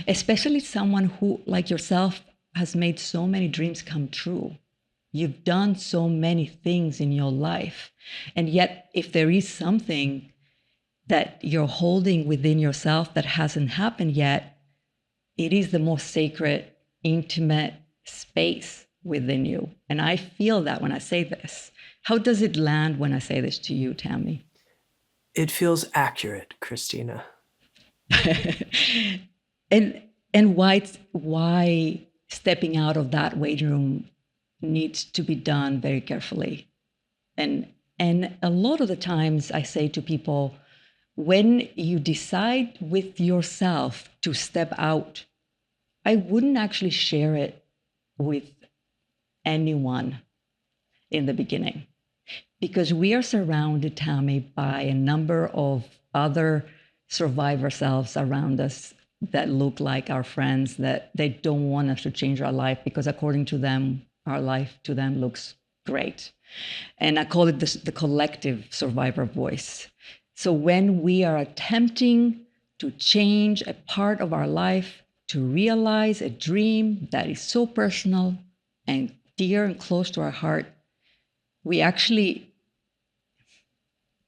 especially someone who, like yourself, has made so many dreams come true. You've done so many things in your life. And yet, if there is something that you're holding within yourself that hasn't happened yet, it is the most sacred, intimate space within you. And I feel that when I say this. How does it land when I say this to you, Tami? It feels accurate, Christina. and why stepping out of that waiting room needs to be done very carefully. And a lot of the times I say to people, when you decide with yourself to step out, I wouldn't actually share it with anyone in the beginning, because we are surrounded, Tami, by a number of other survivor selves around us that look like our friends, that they don't want us to change our life because according to them, our life to them looks great. And I call it the collective survivor voice. So when we are attempting to change a part of our life, to realize a dream that is so personal and dear and close to our heart, we actually,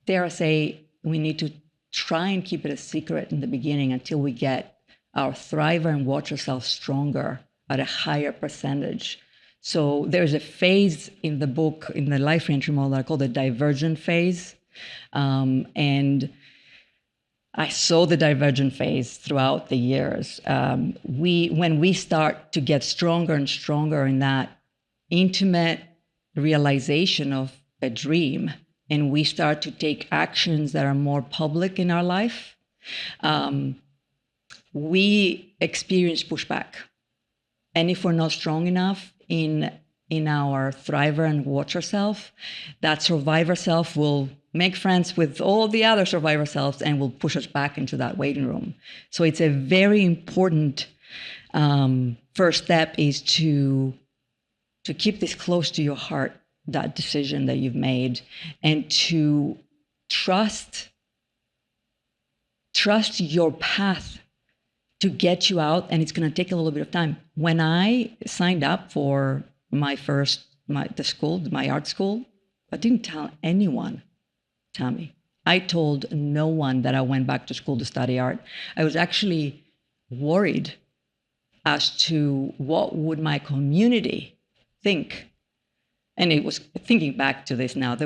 dare I say, we need to try and keep it a secret in the beginning until we get our thriver and watch ourselves stronger at a higher percentage. So there's a phase in the book, in the Life Reentry model, I call the divergent phase. And I saw the divergent phase throughout the years. When we start to get stronger and stronger in that intimate realization of a dream, and we start to take actions that are more public in our life, we experience pushback. And if we're not strong enough in our thriver and watch ourselves, that survivor self will make friends with all the other survivor selves and will push us back into that waiting room. So it's a very important first step is to keep this close to your heart, that decision that you've made, and to trust your path to get you out. And it's going to take a little bit of time. When I signed up for my art school, I didn't tell anyone, Tami. I told no one that I went back to school to study art. I was actually worried as to what would my community think. And it was thinking back to this now,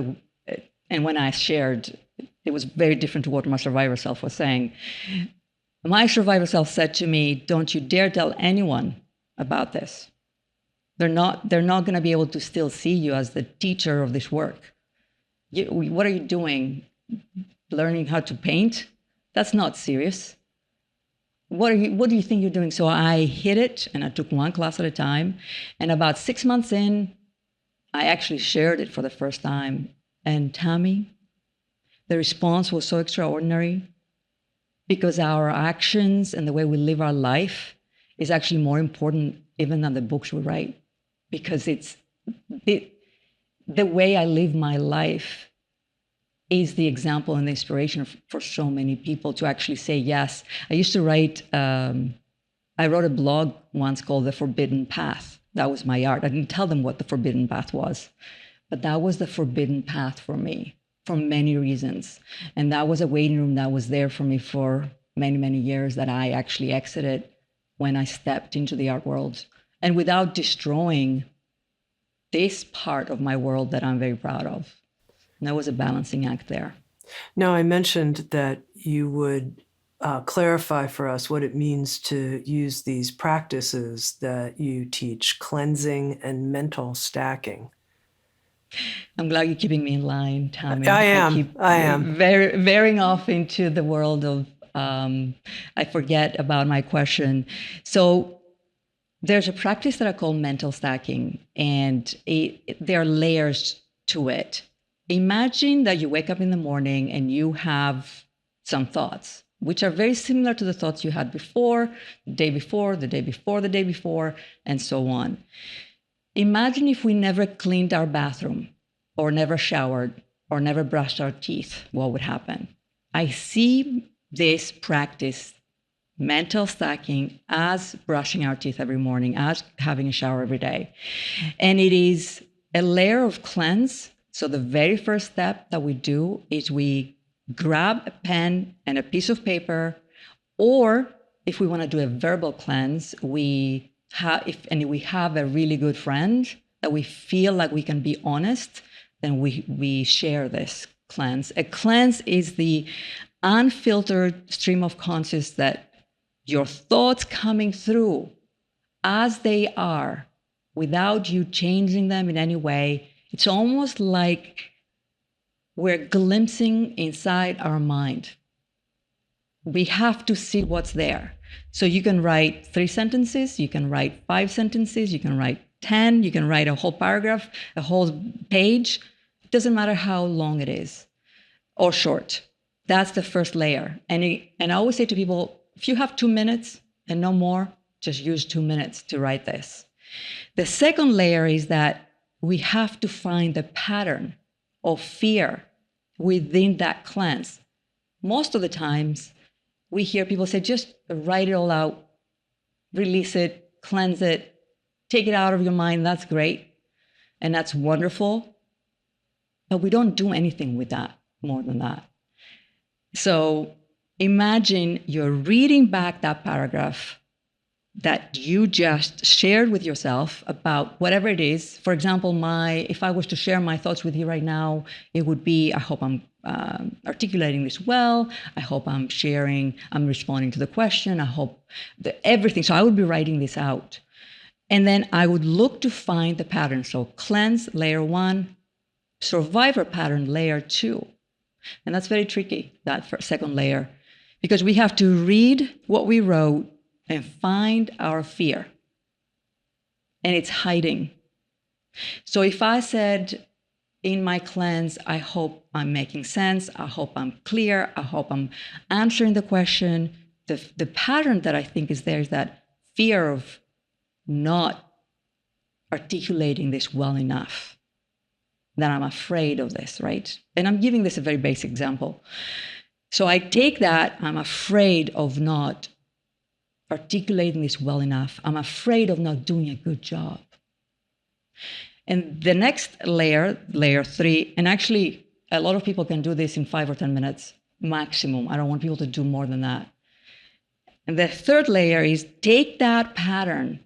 and when I shared, it was very different to what my survivor self was saying. My survivor self said to me, don't you dare tell anyone about this. They're not going to be able to still see you as the teacher of this work. What are you doing? Learning how to paint? That's not serious. What do you think you're doing? So I hid it, and I took one class at a time. And about 6 months in, I actually shared it for the first time. And Tami, the response was so extraordinary, because our actions and the way we live our life is actually more important even than the books we write. Because it's the way I live my life is the example and the inspiration for so many people to actually say yes. I used to write, I wrote a blog once called The Forbidden Path. That was my art. I didn't tell them what the forbidden path was, but that was the forbidden path for me for many reasons. And that was a waiting room that was there for me for many, many years that I actually exited when I stepped into the art world. and without destroying this part of my world that I'm very proud of. And that was a balancing act there. Now, I mentioned that you would clarify for us what it means to use these practices that you teach, cleansing and mental stacking. I'm glad you're keeping me in line, Tami. I am. keep I am. veering off into the world of, I forget about my question. So there's a practice that I call mental stacking, and there are layers to it. Imagine that you wake up in the morning and you have some thoughts, which are very similar to the thoughts you had before, the day before, the day before, the day before, and so on. Imagine if we never cleaned our bathroom, or never showered, or never brushed our teeth. What would happen? I see this practice, mental stacking, as brushing our teeth every morning, as having a shower every day. And it is a layer of cleanse. So the very first step that we do is we grab a pen and a piece of paper, or if we want to do a verbal cleanse, we have a really good friend that we feel like we can be honest, then we share this cleanse. A cleanse is the unfiltered stream of consciousness that your thoughts coming through as they are, without you changing them in any way. It's almost like we're glimpsing inside our mind. We have to see what's there. So you can write 3 sentences, you can write 5 sentences, you can write 10, you can write a whole paragraph, a whole page. It doesn't matter how long it is or short. That's the first layer. And I always say to people, if you have 2 minutes and no more, just use 2 minutes to write this. The second layer is that we have to find the pattern of fear within that cleanse. Most of the times, we hear people say, just write it all out, release it, cleanse it, take it out of your mind. That's great. And that's wonderful. But we don't do anything with that more than that. So imagine you're reading back that paragraph that you just shared with yourself about whatever it is. For example, if I was to share my thoughts with you right now, it would be, I hope I'm articulating this well. I hope I'm responding to the question. I hope everything. So I would be writing this out. And then I would look to find the pattern. So cleanse, layer 1, survivor pattern, layer 2. And that's very tricky, that second layer, because we have to read what we wrote and find our fear. And it's hiding. So if I said in my cleanse, I hope I'm making sense, I hope I'm clear, I hope I'm answering the question, the pattern that I think is there is that fear of not articulating this well enough, that I'm afraid of this, right? And I'm giving this a very basic example. So I take that, I'm afraid of not articulating this well enough. I'm afraid of not doing a good job. And the next layer, layer 3, and actually a lot of people can do this in 5 or 10 minutes maximum. I don't want people to do more than that. And the third layer is take that pattern,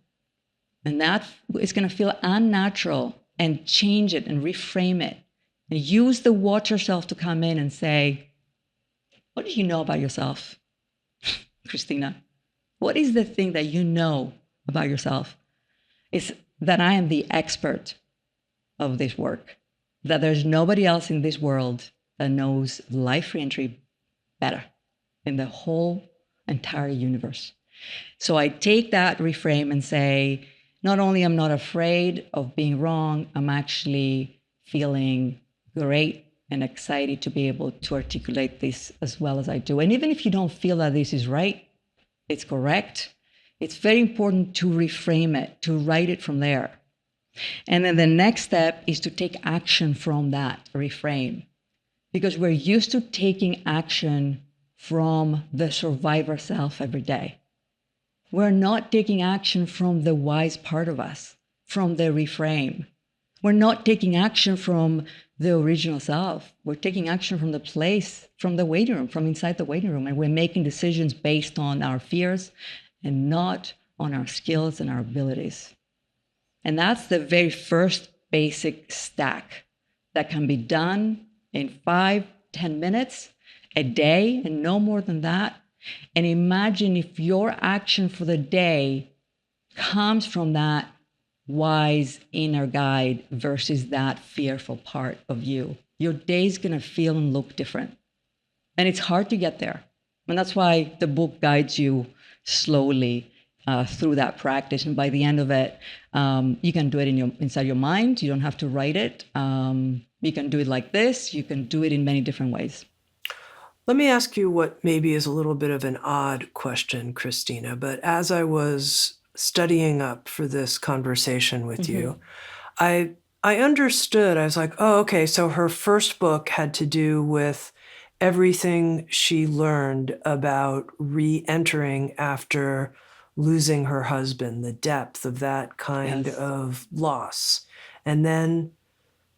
and that is going to feel unnatural, and change it and reframe it. And use the watcher self to come in and say, what do you know about yourself, Christina? What is the thing that you know about yourself? It's that I am the expert of this work, that there's nobody else in this world that knows life reentry better in the whole entire universe. So I take that reframe and say, not only I'm not afraid of being wrong, I'm actually feeling great and excited to be able to articulate this as well as I do. And even if you don't feel that this is right, it's correct, it's very important to reframe it, to write it from there. And then the next step is to take action from that reframe, because we're used to taking action from the survivor self every day. We're not taking action from the wise part of us, from the reframe. We're not taking action from the original self. We're taking action from the place, from the waiting room, from inside the waiting room. And we're making decisions based on our fears and not on our skills and our abilities. And that's the very first basic stack that can be done in 5-10 minutes a day and no more than that. And imagine if your action for the day comes from that wise inner guide versus that fearful part of you. Your day's going to feel and look different. And it's hard to get there. And that's why the book guides you slowly through that practice. And by the end of it, you can do it inside your mind. You don't have to write it. You can do it like this. You can do it in many different ways. Let me ask you what maybe is a little bit of an odd question, Christina, but as I was studying up for this conversation with you, I understood. I was like, oh, okay, so her first book had to do with everything she learned about re-entering after losing her husband, the depth of that kind Yes. of loss. And then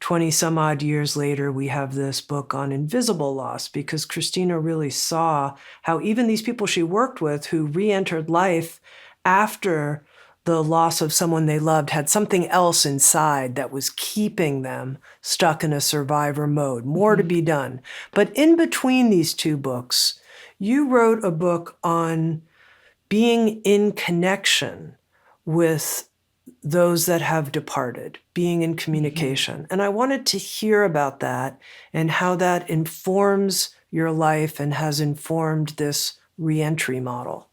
20 some odd years later, we have this book on invisible loss because Christina really saw how even these people she worked with who re-entered life after the loss of someone they loved had something else inside that was keeping them stuck in a survivor mode, more to be done. But in between these two books, you wrote a book on being in connection with those that have departed, being in communication. And I wanted to hear about that and how that informs your life and has informed this reentry model.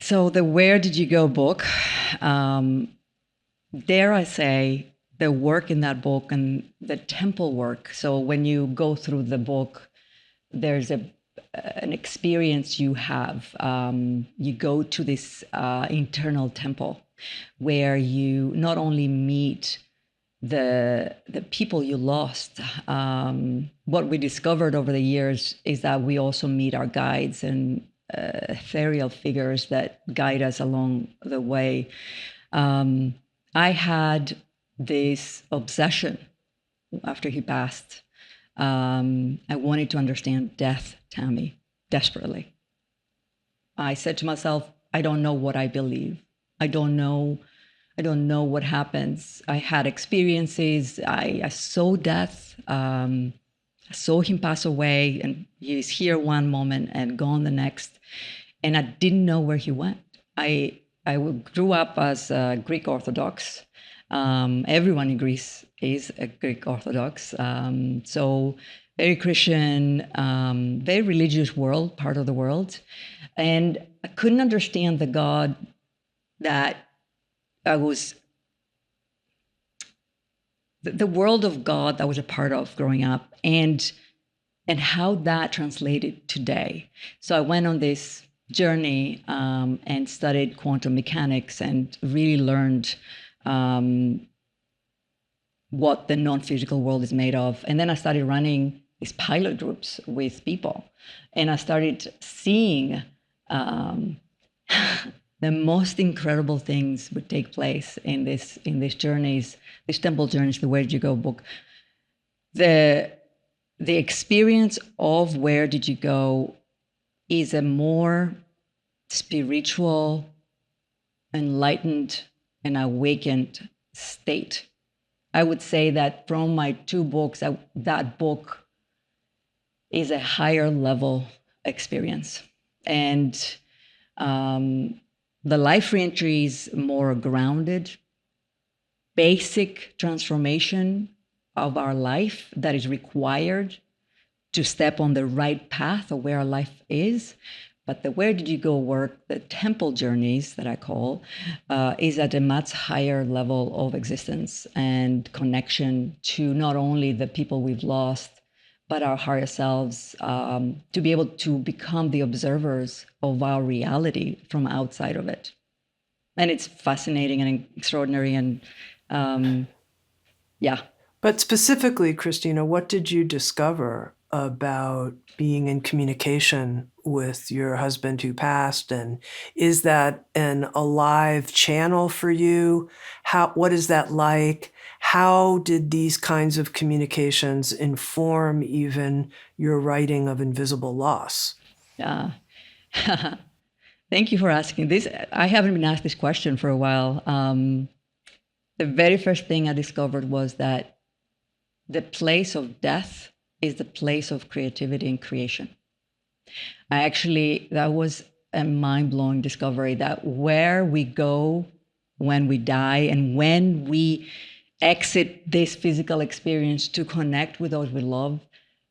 So the Where Did You Go book, dare I say, the work in that book and the temple work. So when you go through the book, there's an experience you have. You go to this internal temple where you not only meet the people you lost. What we discovered over the years is that we also meet our guides and ethereal figures that guide us along the way. I had this obsession after he passed. I wanted to understand death, Tami, desperately. I said to myself, I don't know what I believe. I don't know what happens. I had experiences. I saw death. I saw him pass away, and he's here one moment and gone the next. And I didn't know where he went. I grew up as Greek Orthodox. Everyone in Greece is a Greek Orthodox. So very Christian, very religious world, part of the world. And I couldn't understand the God that I was, the world of God that I was a part of growing up, and how that translated today. So I went on this journey and studied quantum mechanics and really learned what the non-physical world is made of. And then I started running these pilot groups with people, and I started seeing the most incredible things would take place in these journeys, these temple journeys, the Where Did You Go book. The experience of Where Did You Go is a more spiritual, enlightened, and awakened state. I would say that from my two books, that book is a higher level experience. And the Life Reentry is more grounded, basic transformation of our life that is required to step on the right path of where our life is. But the Where Did You Go work, the temple journeys that I call, is at a much higher level of existence and connection to not only the people we've lost, but our higher selves, to be able to become the observers of our reality from outside of it. And it's fascinating and extraordinary, and yeah. But specifically, Christina, what did you discover about being in communication with your husband who passed? And is that an alive channel for you? What is that like? How did these kinds of communications inform even your writing of Invisible Loss? Yeah. Thank you for asking this. I haven't been asked this question for a while. The very first thing I discovered was that the place of death is the place of creativity and creation. That was a mind-blowing discovery, that where we go when we die and when we exit this physical experience to connect with those we love,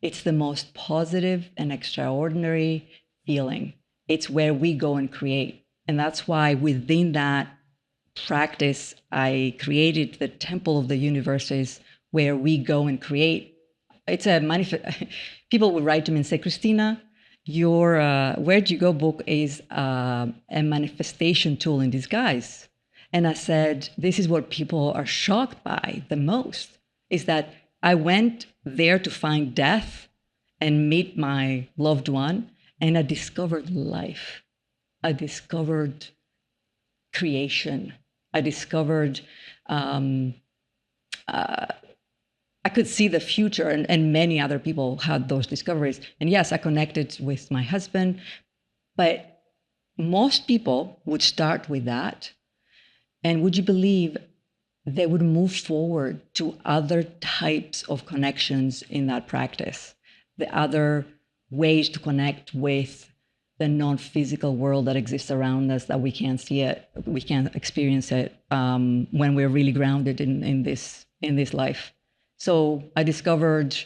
it's the most positive and extraordinary feeling. It's where we go and create. And that's why within that practice, I created the Temple of the Universes, where we go and create. It's a manifest. People would write to me and say, Christina, your Where'd You Go book is a manifestation tool in disguise. And I said, this is what people are shocked by the most, is that I went there to find death and meet my loved one, and I discovered life. I discovered creation. I discovered I could see the future, and many other people had those discoveries. And yes, I connected with my husband, but most people would start with that. And would you believe they would move forward to other types of connections in that practice, the other ways to connect with the non-physical world that exists around us, that we can't see it, we can't experience it when we're really grounded in this life. So I discovered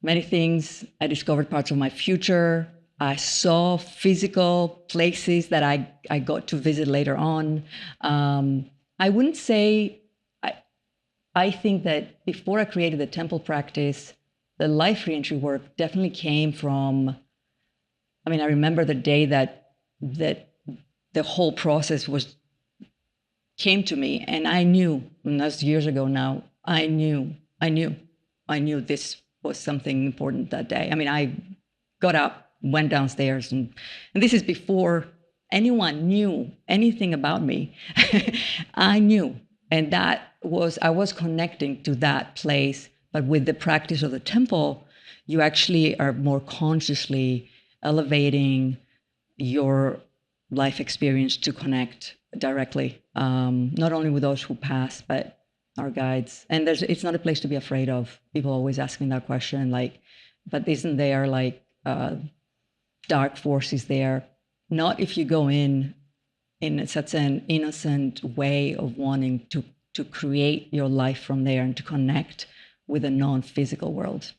many things. I discovered parts of my future. I saw physical places that I got to visit later on. I wouldn't say, I think that before I created the temple practice, the life reentry work definitely came from, I remember the day that the whole process came to me, and I knew, and that's years ago now, I knew this was something important that day. I got up, went downstairs, and this is before anyone knew anything about me. I knew, and I was connecting to that place. But with the practice of the temple, you actually are more consciously elevating your life experience to connect directly, not only with those who pass, but our guides. And it's not a place to be afraid of. People always ask me that question, but isn't there dark forces there? Not if you go in such an innocent way of wanting to create your life from there and to connect with a non-physical world.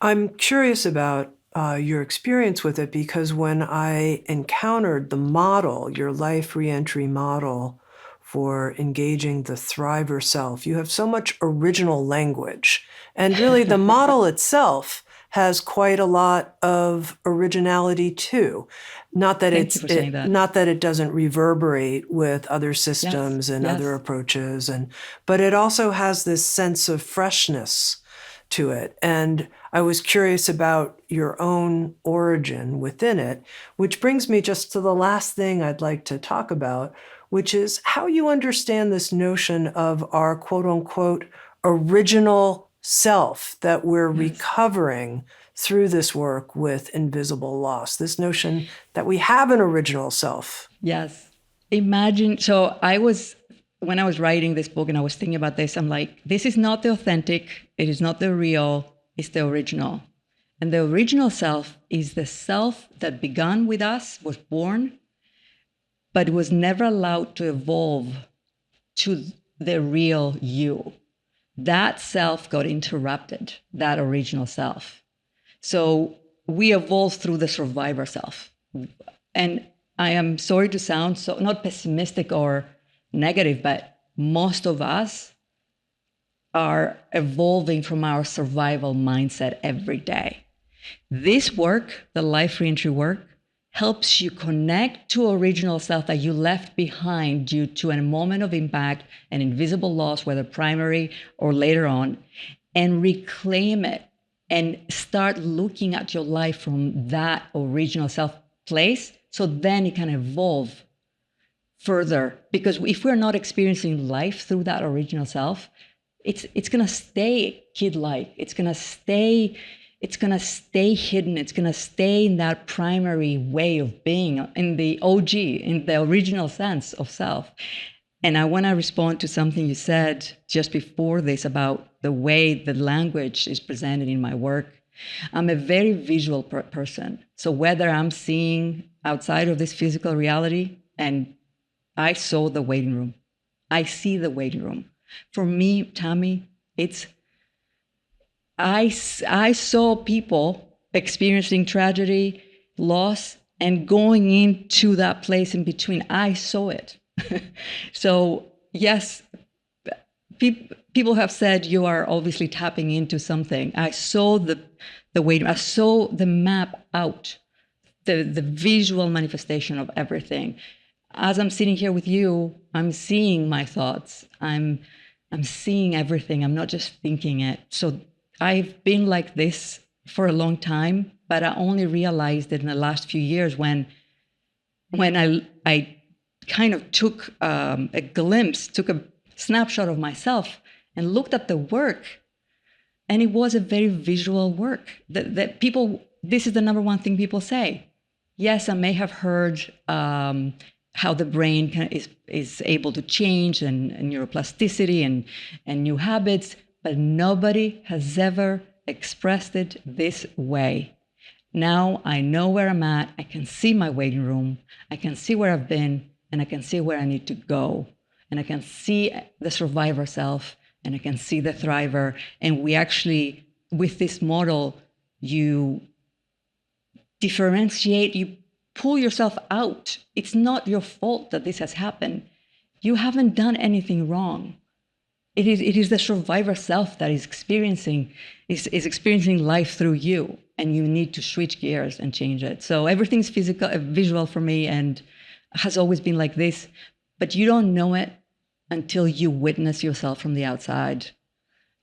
I'm curious about your experience with it, because when I encountered the model, your life reentry model for engaging the thriver self, you have so much original language. And really, the model itself has quite a lot of originality too. Not that not that it doesn't reverberate with other systems and other approaches, but it also has this sense of freshness to it. And I was curious about your own origin within it, which brings me just to the last thing I'd like to talk about, which is how you understand this notion of our quote unquote original self that we're recovering through this work with invisible loss, this notion that we have an original self. Yes. Imagine, when I was writing this book and I was thinking about this, I'm like, this is not the authentic, it is not the real, it's the original. And the original self is the self that began with us, was born, but was never allowed to evolve to the real you. That self got interrupted, that original self. So we evolved through the survivor self. And I am sorry to sound so, not pessimistic or negative, but most of us are evolving from our survival mindset every day. This work, the life reentry work, helps you connect to original self that you left behind due to a moment of impact, an invisible loss, whether primary or later on, and reclaim it and start looking at your life from that original self place, so then it can evolve further. Because if we're not experiencing life through that original self, it's going to stay kid-like. It's going to stay it's going to stay hidden. It's going to stay in that primary way of being, in the OG, in the original sense of self. And I want to respond to something you said just before this about the way the language is presented in my work. I'm a very visual person. So whether I'm seeing outside of this physical reality, and I saw the waiting room, I see the waiting room. For me, Tami, it's I saw people experiencing tragedy, loss, and going into that place in between. I saw it. So yes, people have said you are obviously tapping into something. I saw the waiting. I saw the map out, the visual manifestation of everything. As I'm sitting here with you, I'm seeing my thoughts. I'm seeing everything. I'm not just thinking it. So I've been like this for a long time, but I only realized it in the last few years when I kind of took a glimpse, took a snapshot of myself and looked at the work. And it was a very visual work that people, this is the number one thing people say. Yes, I may have heard how the brain is able to change and neuroplasticity and new habits, but nobody has ever expressed it this way. Now I know where I'm at. I can see my waiting room. I can see where I've been, and I can see where I need to go. And I can see the survivor self, and I can see the thriver. And we actually, with this model, you differentiate, you pull yourself out. It's not your fault that this has happened. You haven't done anything wrong. It is the survivor self that is experiencing life through you, and you need to switch gears and change it. So everything's physical, visual for me, and has always been like this. But you don't know it until you witness yourself from the outside,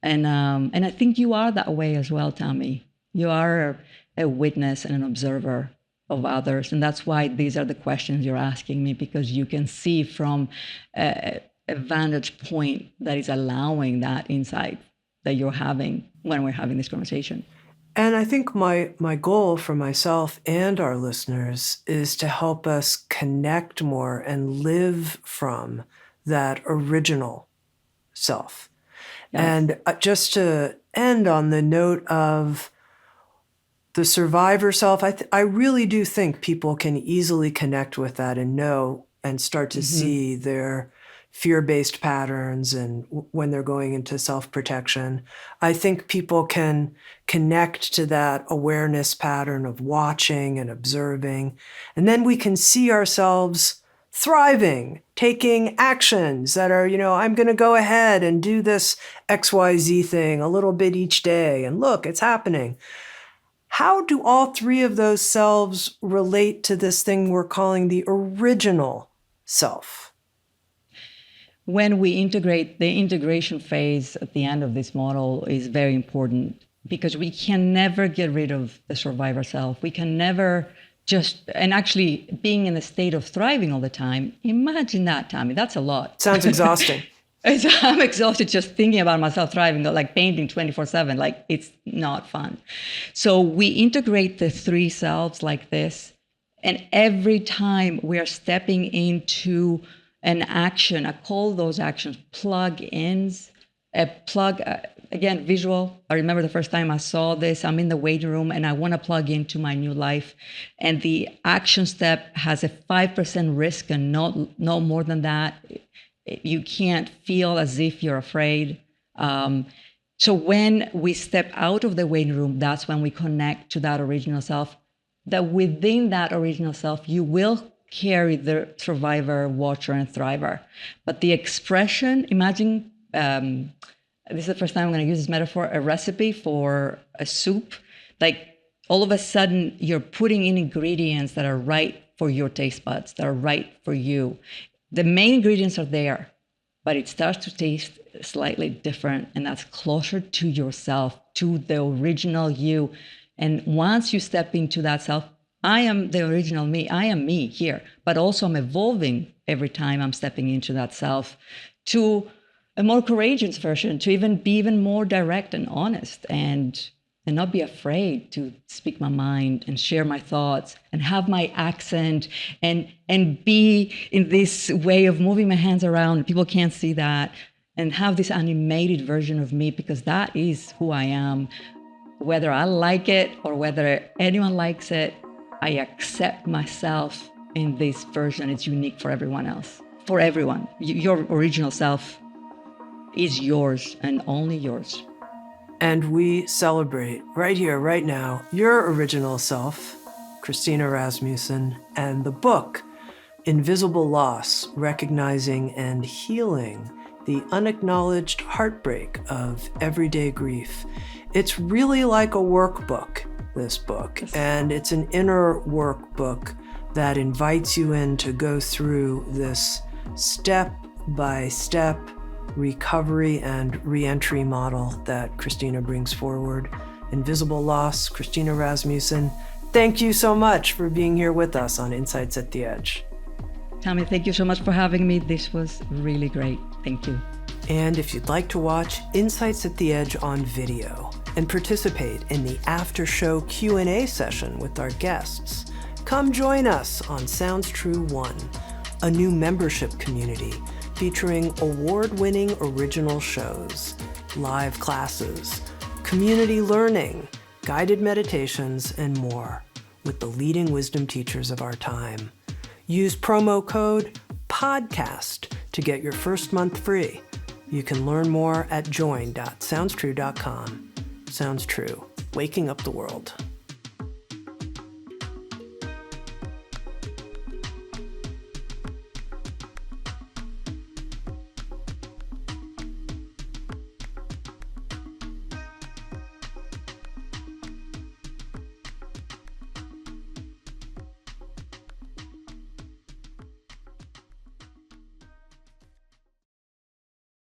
and I think you are that way as well, Tami. You are a witness and an observer of others, and that's why these are the questions you're asking me, because you can see from a vantage point that is allowing that insight that you're having when we're having this conversation. And I think my goal for myself and our listeners is to help us connect more and live from that original self. Yes. And just to end on the note of the survivor self, I really do think people can easily connect with that and know and start to see their fear-based patterns and when they're going into self-protection. I think people can connect to that awareness pattern of watching and observing. And then we can see ourselves thriving, taking actions that are, I'm going to go ahead and do this XYZ thing a little bit each day. And look, it's happening. How do all three of those selves relate to this thing we're calling the original self? When we integrate, the integration phase at the end of this model is very important, because we can never get rid of the survivor self. We can never and actually being in a state of thriving all the time. Imagine that, Tami, that's a lot. Sounds exhausting. I'm exhausted just thinking about myself thriving, like painting 24/7, like it's not fun. So we integrate the three selves like this. And every time we are stepping into an action, I call those actions plug-ins. Again, visual. I remember the first time I saw this, I'm in the waiting room and I want to plug into my new life. And the action step has a 5% risk and no more than that. You can't feel as if you're afraid. So when we step out of the waiting room, that's when we connect to that original self. That within that original self, you will carry the survivor, watcher, and thriver. But the expression, imagine, this is the first time I'm going to use this metaphor, a recipe for a soup. Like all of a sudden, you're putting in ingredients that are right for your taste buds, that are right for you. The main ingredients are there, but it starts to taste slightly different, and that's closer to yourself, to the original you. And once you step into that self, I am the original me. I am me here, but also I'm evolving every time I'm stepping into that self to a more courageous version, to even be even more direct and honest and and not be afraid to speak my mind and share my thoughts and have my accent and be in this way of moving my hands around. People can't see that, and have this animated version of me, because that is who I am. Whether I like it or whether anyone likes it, I accept myself in this version. It's unique for everyone else, for everyone. Your original self is yours and only yours. And we celebrate right here, right now, your original self, Christina Rasmussen, and the book, Invisible Loss, Recognizing and Healing the Unacknowledged Heartbreak of Everyday Grief. It's really like a workbook, this book, and it's an inner workbook that invites you in to go through this step-by-step recovery and reentry model that Christina brings forward. Invisible Loss, Christina Rasmussen, thank you so much for being here with us on Insights at the Edge. Tami, thank you so much for having me. This was really great. Thank you. And if you'd like to watch Insights at the Edge on video and participate in the after-show Q&A session with our guests, come join us on Sounds True 1, a new membership community featuring award-winning original shows, live classes, community learning, guided meditations, and more with the leading wisdom teachers of our time. Use promo code PODCAST to get your first month free. You can learn more at join.soundstrue.com. Sounds True, waking up the world.